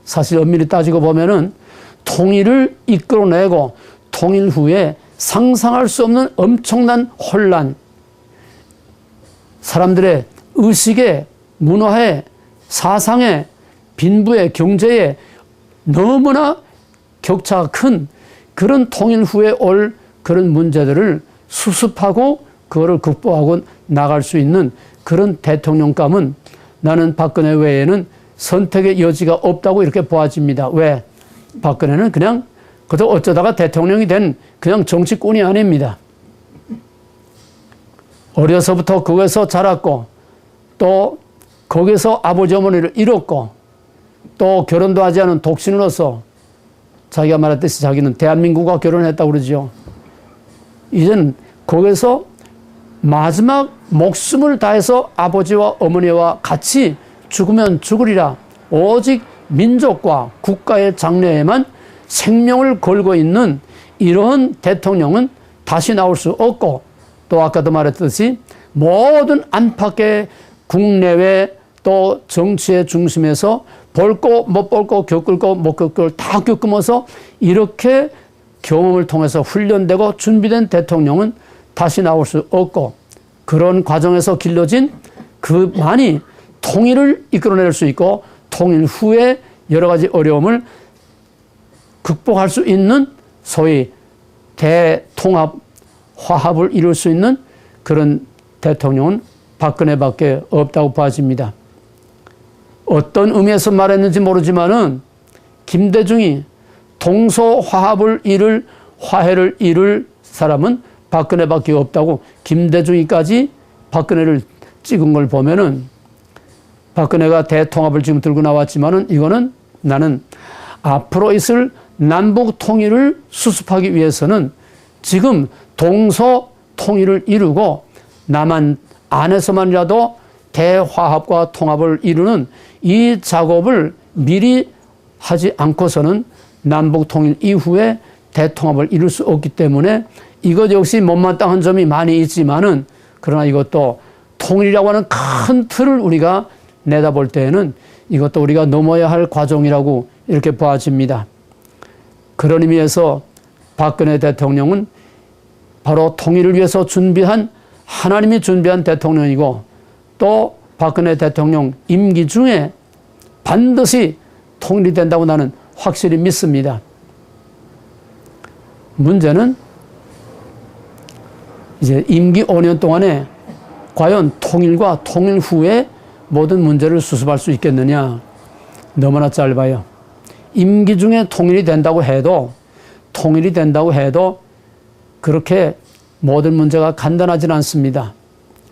사실 엄밀히 따지고 보면은 통일을 이끌어내고 통일 후에 상상할 수 없는 엄청난 혼란, 사람들의 의식에, 문화에, 사상에, 빈부에, 경제에 너무나 격차가 큰 그런 통일 후에 올 그런 문제들을 수습하고 그거를 극복하고 나갈 수 있는 그런 대통령감은 나는 박근혜 외에는 선택의 여지가 없다고 이렇게 보아집니다. 왜? 박근혜는 그냥 그저 어쩌다가 대통령이 된 그냥 정치꾼이 아닙니다. 어려서부터 거기서 자랐고 또 거기서 아버지 어머니를 잃었고 또 결혼도 하지 않은 독신으로서 자기가 말했듯이 자기는 대한민국과 결혼했다고 그러죠. 이제는 거기서 마지막 목숨을 다해서 아버지와 어머니와 같이 죽으면 죽으리라 오직 민족과 국가의 장래에만 생명을 걸고 있는 이런 대통령은 다시 나올 수 없고 또 아까도 말했듯이 모든 안팎의 국내외 또 정치의 중심에서 볼 거 못 볼 거 겪을 거 못 겪을 걸 다 겪으면서 이렇게 경험을 통해서 훈련되고 준비된 대통령은 다시 나올 수 없고 그런 과정에서 길러진 그만이 통일을 이끌어낼 수 있고 통일 후에 여러 가지 어려움을 극복할 수 있는 소위 대통합 화합을 이룰 수 있는 그런 대통령은 박근혜밖에 없다고 봐집니다. 어떤 의미에서 말했는지 모르지만은 김대중이 동서화합을 이룰 화해를 이룰 사람은 박근혜밖에 없다고 김대중이까지 박근혜를 찍은 걸 보면은 박근혜가 대통합을 지금 들고 나왔지만은 이거는 나는 앞으로 있을 남북 통일을 수습하기 위해서는 지금 동서 통일을 이루고 남한 안에서만이라도 대화합과 통합을 이루는 이 작업을 미리 하지 않고서는 남북 통일 이후에 대통합을 이룰 수 없기 때문에 이것 역시 못마땅한 점이 많이 있지만은 그러나 이것도 통일이라고 하는 큰 틀을 우리가 내다볼 때에는 이것도 우리가 넘어야 할 과정이라고 이렇게 봐집니다. 그런 의미에서 박근혜 대통령은 바로 통일을 위해서 준비한 하나님이 준비한 대통령이고 또 박근혜 대통령 임기 중에 반드시 통일이 된다고 나는 확실히 믿습니다. 문제는 이제 임기 5년 동안에 과연 통일과 통일 후에 모든 문제를 수습할 수 있겠느냐? 너무나 짧아요. 임기 중에 통일이 된다고 해도 그렇게 모든 문제가 간단하지는 않습니다.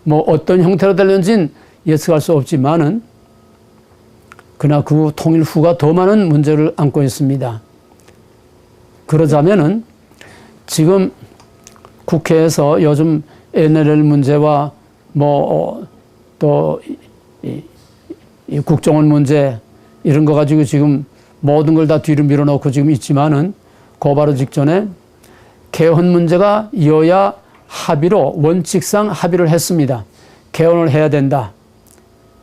뭐 어떤 형태로 될는지는 예측할 수 없지만은 그러나 그 통일 후가 더 많은 문제를 안고 있습니다. 그러자면은 지금 국회에서 요즘 NLL 문제와 뭐 또 이 국정원 문제 이런 거 가지고 지금 모든 걸 다 뒤로 밀어놓고 지금 있지만은 그 바로 직전에 개헌 문제가 여야 합의로 원칙상 합의를 했습니다. 개헌을 해야 된다.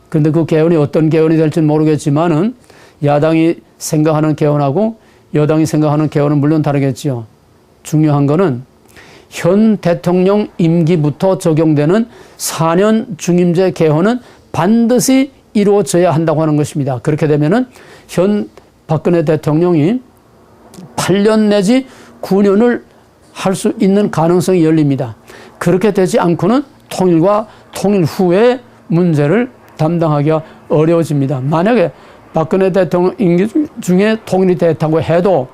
그런데 그 개헌이 어떤 개헌이 될지는 모르겠지만은 야당이 생각하는 개헌하고 여당이 생각하는 개헌은 물론 다르겠지요. 중요한 거는 현 대통령 임기부터 적용되는 4년 중임제 개헌은 반드시 이루어져야 한다고 하는 것입니다. 그렇게 되면은 현 박근혜 대통령이 8년 내지 9년을 할 수 있는 가능성이 열립니다. 그렇게 되지 않고는 통일과 통일 후의 문제를 담당하기가 어려워집니다. 만약에 박근혜 대통령 임기 중에 통일이 됐다고 해도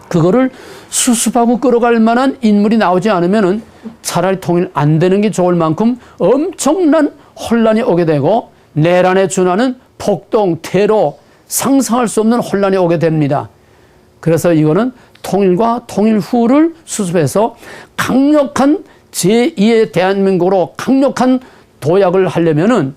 그거를 수습하고 끌어갈 만한 인물이 나오지 않으면은 차라리 통일 안 되는 게 좋을 만큼 엄청난 혼란이 오게 되고 내란에 준하는 폭동, 테러, 상상할 수 없는 혼란이 오게 됩니다. 그래서 이거는 통일과 통일 후를 수습해서 강력한 제2의 대한민국으로 강력한 도약을 하려면은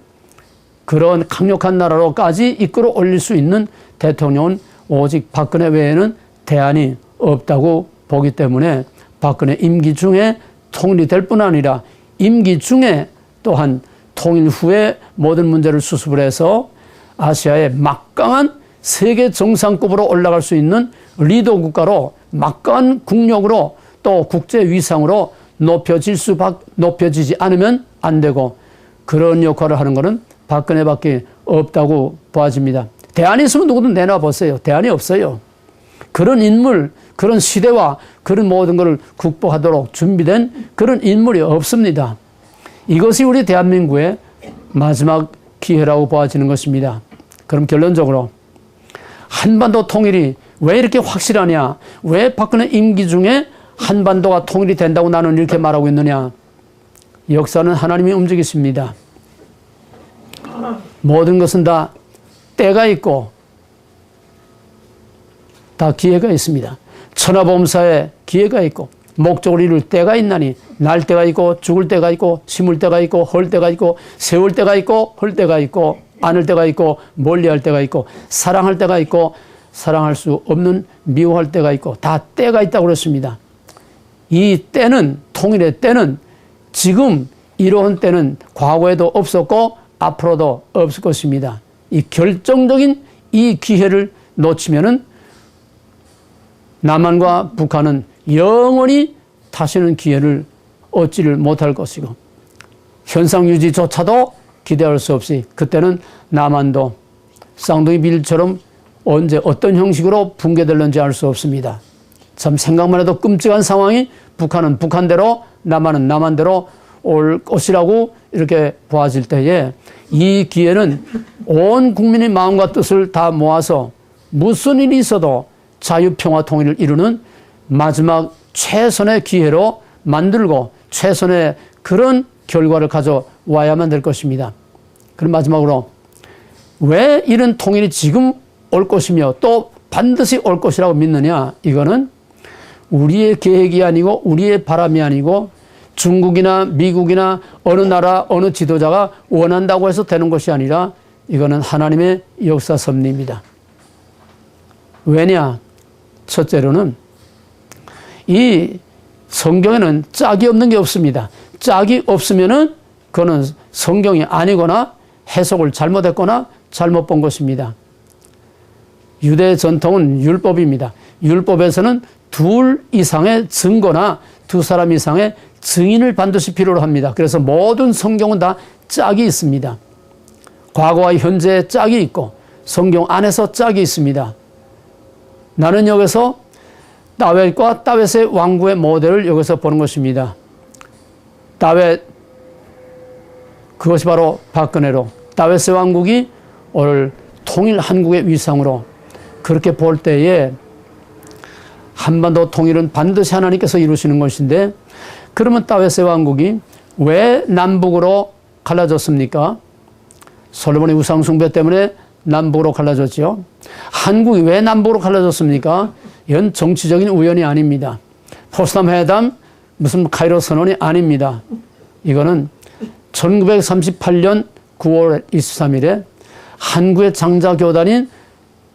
그런 강력한 나라로까지 이끌어 올릴 수 있는 대통령은 오직 박근혜 외에는 대안이 없다고 보기 때문에 박근혜 임기 중에 통일이 될 뿐 아니라 임기 중에 또한 통일 후에 모든 문제를 수습을 해서 아시아의 막강한 세계 정상급으로 올라갈 수 있는 리더 국가로 막강한 국력으로 또 국제 위상으로 높여지지 않으면 안 되고 그런 역할을 하는 것은 박근혜밖에 없다고 보아집니다. 대안이 있으면 누구든 내놔 보세요. 대안이 없어요. 그런 인물, 그런 시대와 그런 모든 것을 극복하도록 준비된 그런 인물이 없습니다. 이것이 우리 대한민국의 마지막 기회라고 보아지는 것입니다. 그럼 결론적으로 한반도 통일이 왜 이렇게 확실하냐? 왜 박근혜 임기 중에 한반도가 통일이 된다고 나는 이렇게 말하고 있느냐? 역사는 하나님이 움직이십니다. 모든 것은 다 때가 있고 다 기회가 있습니다. 천하보험사에 기회가 있고 목적을 이룰 때가 있나니 날 때가 있고 죽을 때가 있고 심을 때가 있고 헐 때가 있고 세울 때가 있고 헐 때가 있고 안을 때가 있고 멀리할 때가 있고 사랑할 때가 있고 사랑할 수 없는 미워할 때가 있고 다 때가 있다고 그랬습니다. 이 때는 통일의 때는 지금 이러한 때는 과거에도 없었고 앞으로도 없을 것입니다. 이 결정적인 이 기회를 놓치면은 남한과 북한은 영원히 다시는 기회를 얻지를 못할 것이고 현상 유지조차도 기대할 수 없이 그때는 남한도 쌍둥이 비닐처럼 언제 어떤 형식으로 붕괴될는지 알 수 없습니다. 참 생각만 해도 끔찍한 상황이 북한은 북한대로 남한은 남한대로 올 것이라고 이렇게 보아질 때에 이 기회는 온 국민의 마음과 뜻을 다 모아서 무슨 일이 있어도 자유평화 통일을 이루는 마지막 최선의 기회로 만들고 최선의 그런 결과를 가져와야만 될 것입니다. 그럼 마지막으로 왜 이런 통일이 지금 올 것이며 또 반드시 올 것이라고 믿느냐? 이거는 우리의 계획이 아니고 우리의 바람이 아니고 중국이나 미국이나 어느 나라 어느 지도자가 원한다고 해서 되는 것이 아니라 이거는 하나님의 역사 섭리입니다. 왜냐? 첫째로는 이 성경에는 짝이 없는 게 없습니다. 짝이 없으면은 그거는 성경이 아니거나 해석을 잘못했거나 잘못 본 것입니다. 유대 전통은 율법입니다. 율법에서는 둘 이상의 증거나 두 사람 이상의 증인을 반드시 필요로 합니다. 그래서 모든 성경은 다 짝이 있습니다. 과거와 현재의 짝이 있고 성경 안에서 짝이 있습니다. 나는 여기서 다윗과 다윗의 왕국의 모델을 여기서 보는 것입니다. 다윗, 그것이 바로 박근혜로 다윗의 왕국이 오늘 통일 한국의 위상으로 그렇게 볼 때에 한반도 통일은 반드시 하나님께서 이루시는 것인데 그러면 다윗의 왕국이 왜 남북으로 갈라졌습니까? 솔로몬의 우상 숭배 때문에 남북으로 갈라졌죠. 한국이 왜 남북으로 갈라졌습니까? 이건 정치적인 우연이 아닙니다. 포스담 회담 무슨 카이로 선언이 아닙니다. 이거는 1938년 9월 23일에 한국의 장자교단인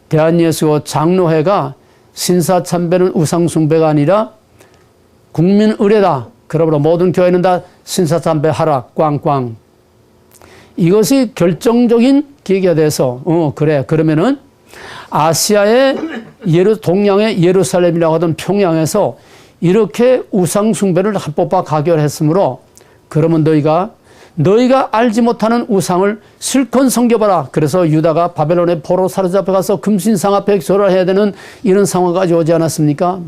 대한예수교 장로회가 신사참배는 우상숭배가 아니라 국민의례다. 그러므로 모든 교회는 다 신사참배하라. 꽝꽝. 이것이 결정적인 계기가 돼서 그래. 그러면은 아시아의 동양의 예루살렘이라고 하던 평양에서 이렇게 우상숭배를 합법화 가결했으므로 그러면 너희가 알지 못하는 우상을 실컷 섬겨봐라. 그래서 유다가 바벨론의 포로 사로잡혀가서 금신상 앞에 절을 되는 이런 상황까지 오지 않았습니까?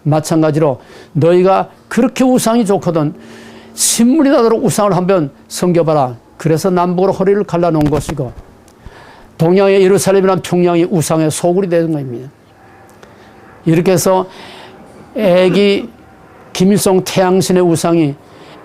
마찬가지로 너희가 그렇게 우상이 좋거든 신물이 나도록 우상을 한번 섬겨봐라. 그래서 남북으로 허리를 갈라놓은 것이고 동양의 예루살렘이란 평양이 우상의 소굴이 되는 겁니다. 이렇게 해서 애기 김일성 태양신의 우상이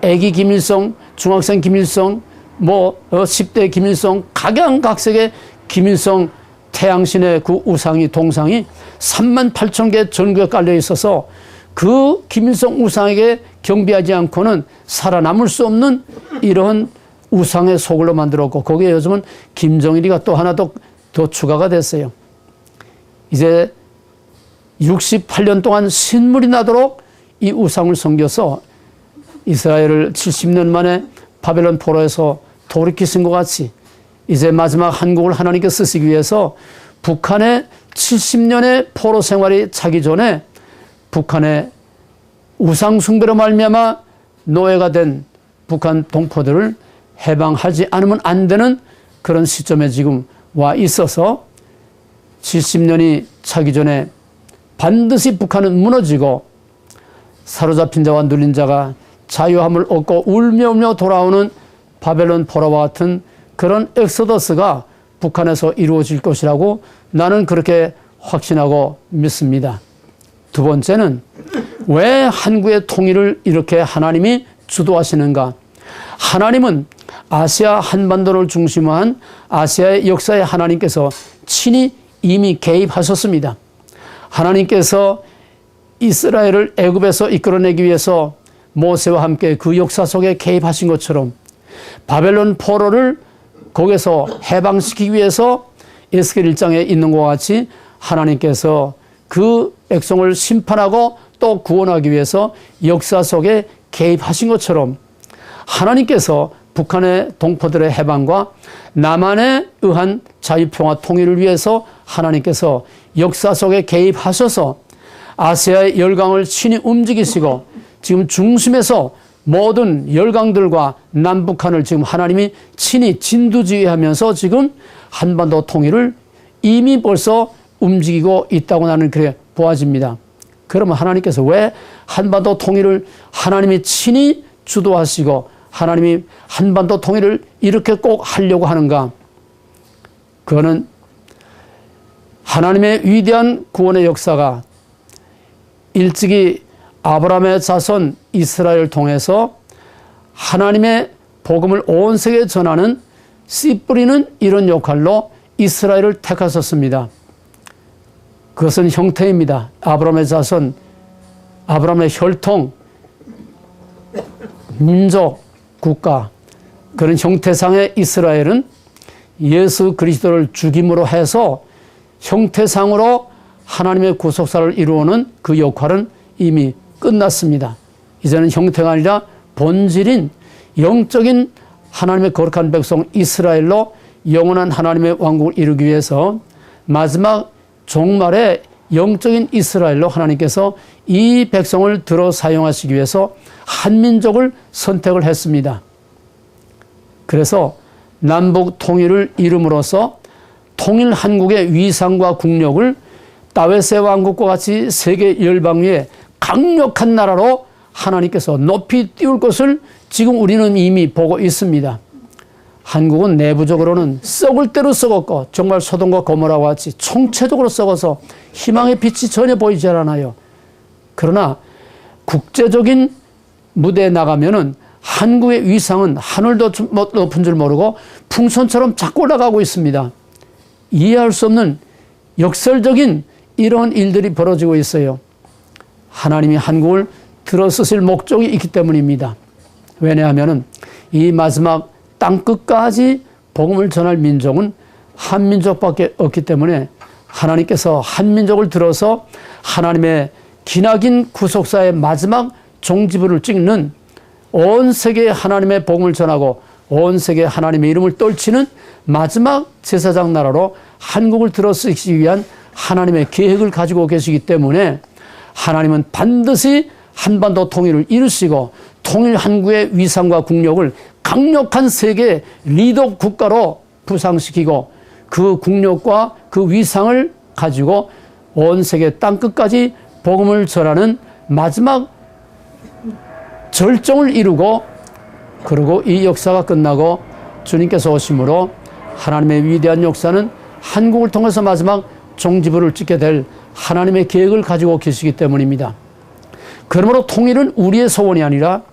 애기 김일성, 중학생 김일성, 10대 김일성, 각양각색의 김일성 태양신의 그 우상이 동상이 38,000개 전국에 깔려 있어서 그 김일성 우상에게 경배하지 않고는 살아남을 수 없는 이런 우상의 소굴로 만들었고 거기에 요즘은 김정일이가 또 하나 더 추가가 됐어요. 이제 68년 동안 신물이 나도록 이 우상을 섬겨서 이스라엘을 70년 만에 바벨론 포로에서 돌이키신 것 같이 이제 마지막 한국을 하나님께 쓰시기 위해서 북한의 70년의 포로 생활이 차기 전에 북한의 우상 숭배로 말미암아 노예가 된 북한 동포들을 해방하지 않으면 안 되는 그런 시점에 지금 와 있어서 70년이 차기 전에 반드시 북한은 무너지고 사로잡힌 자와 눌린 자가 자유함을 얻고 울며 돌아오는 바벨론 포로와 같은 그런 엑소더스가 북한에서 이루어질 것이라고 나는 그렇게 확신하고 믿습니다. 두 번째는 왜 한국의 통일을 이렇게 하나님이 주도하시는가? 하나님은 아시아 한반도를 중심으로 한 아시아의 역사에 하나님께서 친히 이미 개입하셨습니다. 하나님께서 이스라엘을 애굽에서 이끌어내기 위해서 모세와 함께 그 역사 속에 개입하신 것처럼 바벨론 포로를 거기서 해방시키기 위해서 에스겔 1장에 있는 것과 같이 하나님께서 그 백성을 심판하고 또 구원하기 위해서 역사 속에 개입하신 것처럼 하나님께서 북한의 동포들의 해방과 남한에 의한 자유평화 통일을 위해서 하나님께서 역사 속에 개입하셔서 아시아의 열강을 친히 움직이시고 지금 중심에서 모든 열강들과 남북한을 지금 하나님이 친히 진두지휘하면서 지금 한반도 통일을 이미 벌써 움직이고 있다고 나는 그렇게 보아집니다. 그러면 하나님께서 왜 한반도 통일을 하나님이 친히 주도하시고 하나님이 한반도 통일을 이렇게 꼭 하려고 하는가? 그거는 하나님의 위대한 구원의 역사가 일찍이 아브라함의 자손 이스라엘을 통해서 하나님의 복음을 온 세계에 전하는 씨 뿌리는 이런 역할로 이스라엘을 택하셨습니다. 그것은 형태입니다. 아브라함의 자손, 아브라함의 혈통, 민족, 국가, 그런 형태상의 이스라엘은 예수 그리스도를 죽임으로 해서 형태상으로 하나님의 구속사를 이루어오는 그 역할은 이미 끝났습니다. 이제는 형태가 아니라 본질인 영적인 하나님의 거룩한 백성 이스라엘로 영원한 하나님의 왕국을 이루기 위해서 마지막 종말에 영적인 이스라엘로 하나님께서 이 백성을 들어 사용하시기 위해서 한민족을 선택을 했습니다. 그래서 남북 통일을 이룸으로써 통일 한국의 위상과 국력을 다윗의 왕국과 같이 세계 열방 위에 강력한 나라로 하나님께서 높이 띄울 것을 지금 우리는 이미 보고 있습니다. 한국은 내부적으로는 썩을 대로 썩었고 정말 소돔과 고모라와 같이 총체적으로 썩어서 희망의 빛이 전혀 보이지 않아요. 그러나 국제적인 무대에 나가면은 한국의 위상은 하늘도 높은 줄 모르고 풍선처럼 자꾸 올라가고 있습니다. 이해할 수 없는 역설적인 이런 일들이 벌어지고 있어요. 하나님이 한국을 들어쓰실 목적이 있기 때문입니다. 왜냐하면 이 마지막 땅끝까지 복음을 전할 민족은 한민족밖에 없기 때문에 하나님께서 한민족을 들어서 하나님의 기나긴 구속사의 마지막 종지부를 찍는 온 세계에 하나님의 복음을 전하고 온 세계에 하나님의 이름을 떨치는 마지막 제사장 나라로 한국을 들어쓰기 위한 하나님의 계획을 가지고 계시기 때문에 하나님은 반드시 한반도 통일을 이루시고 통일 한국의 위상과 국력을 강력한 세계 리더 국가로 부상시키고 그 국력과 그 위상을 가지고 온 세계 땅끝까지 복음을 전하는 마지막 절정을 이루고 그리고 이 역사가 끝나고 주님께서 오심으로 하나님의 위대한 역사는 한국을 통해서 마지막 종지부를 찍게 될 하나님의 계획을 가지고 계시기 때문입니다. 그러므로 통일은 우리의 소원이 아니라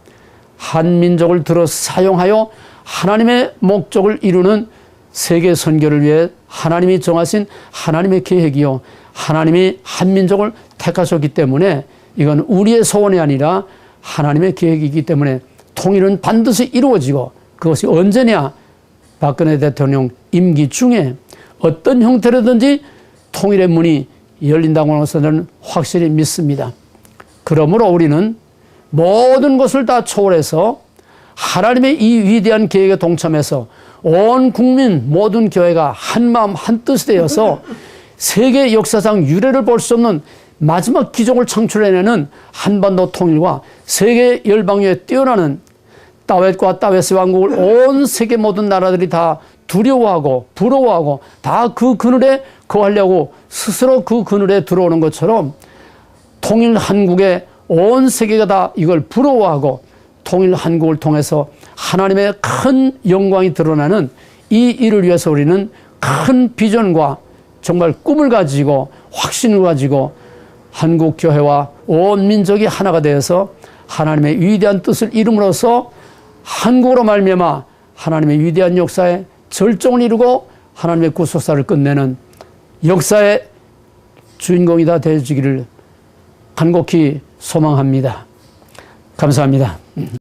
한민족을 들어 사용하여 하나님의 목적을 이루는 세계 선교를 위해 하나님이 정하신 하나님의 계획이요 하나님이 한민족을 택하셨기 때문에 이건 우리의 소원이 아니라 하나님의 계획이기 때문에 통일은 반드시 이루어지고 그것이 언제냐? 박근혜 대통령 임기 중에 어떤 형태로든지 통일의 문이 열린다고 하는 것은 확실히 믿습니다. 그러므로 우리는 모든 것을 다 초월해서 하나님의 이 위대한 계획에 동참해서 온 국민 모든 교회가 한마음 한뜻이 되어서 세계 역사상 유례를 볼 수 없는 마지막 기적을 창출해내는 한반도 통일과 세계 열방위에 뛰어나는 다윗과 다윗의 왕국을 온 세계 모든 나라들이 다 두려워하고 부러워하고 다 그 그늘에 거하려고 스스로 그 그늘에 들어오는 것처럼 통일 한국의 온 세계가 다 이걸 부러워하고 통일 한국을 통해서 하나님의 큰 영광이 드러나는 이 일을 위해서 우리는 큰 비전과 정말 꿈을 가지고 확신을 가지고 한국 교회와 온 민족이 하나가 되어서 하나님의 위대한 뜻을 이름으로써 한국으로 말미암아 하나님의 위대한 역사의 절정을 이루고 하나님의 구속사를 끝내는 역사의 주인공이 다 되어지기를 간곡히 소망합니다. 감사합니다.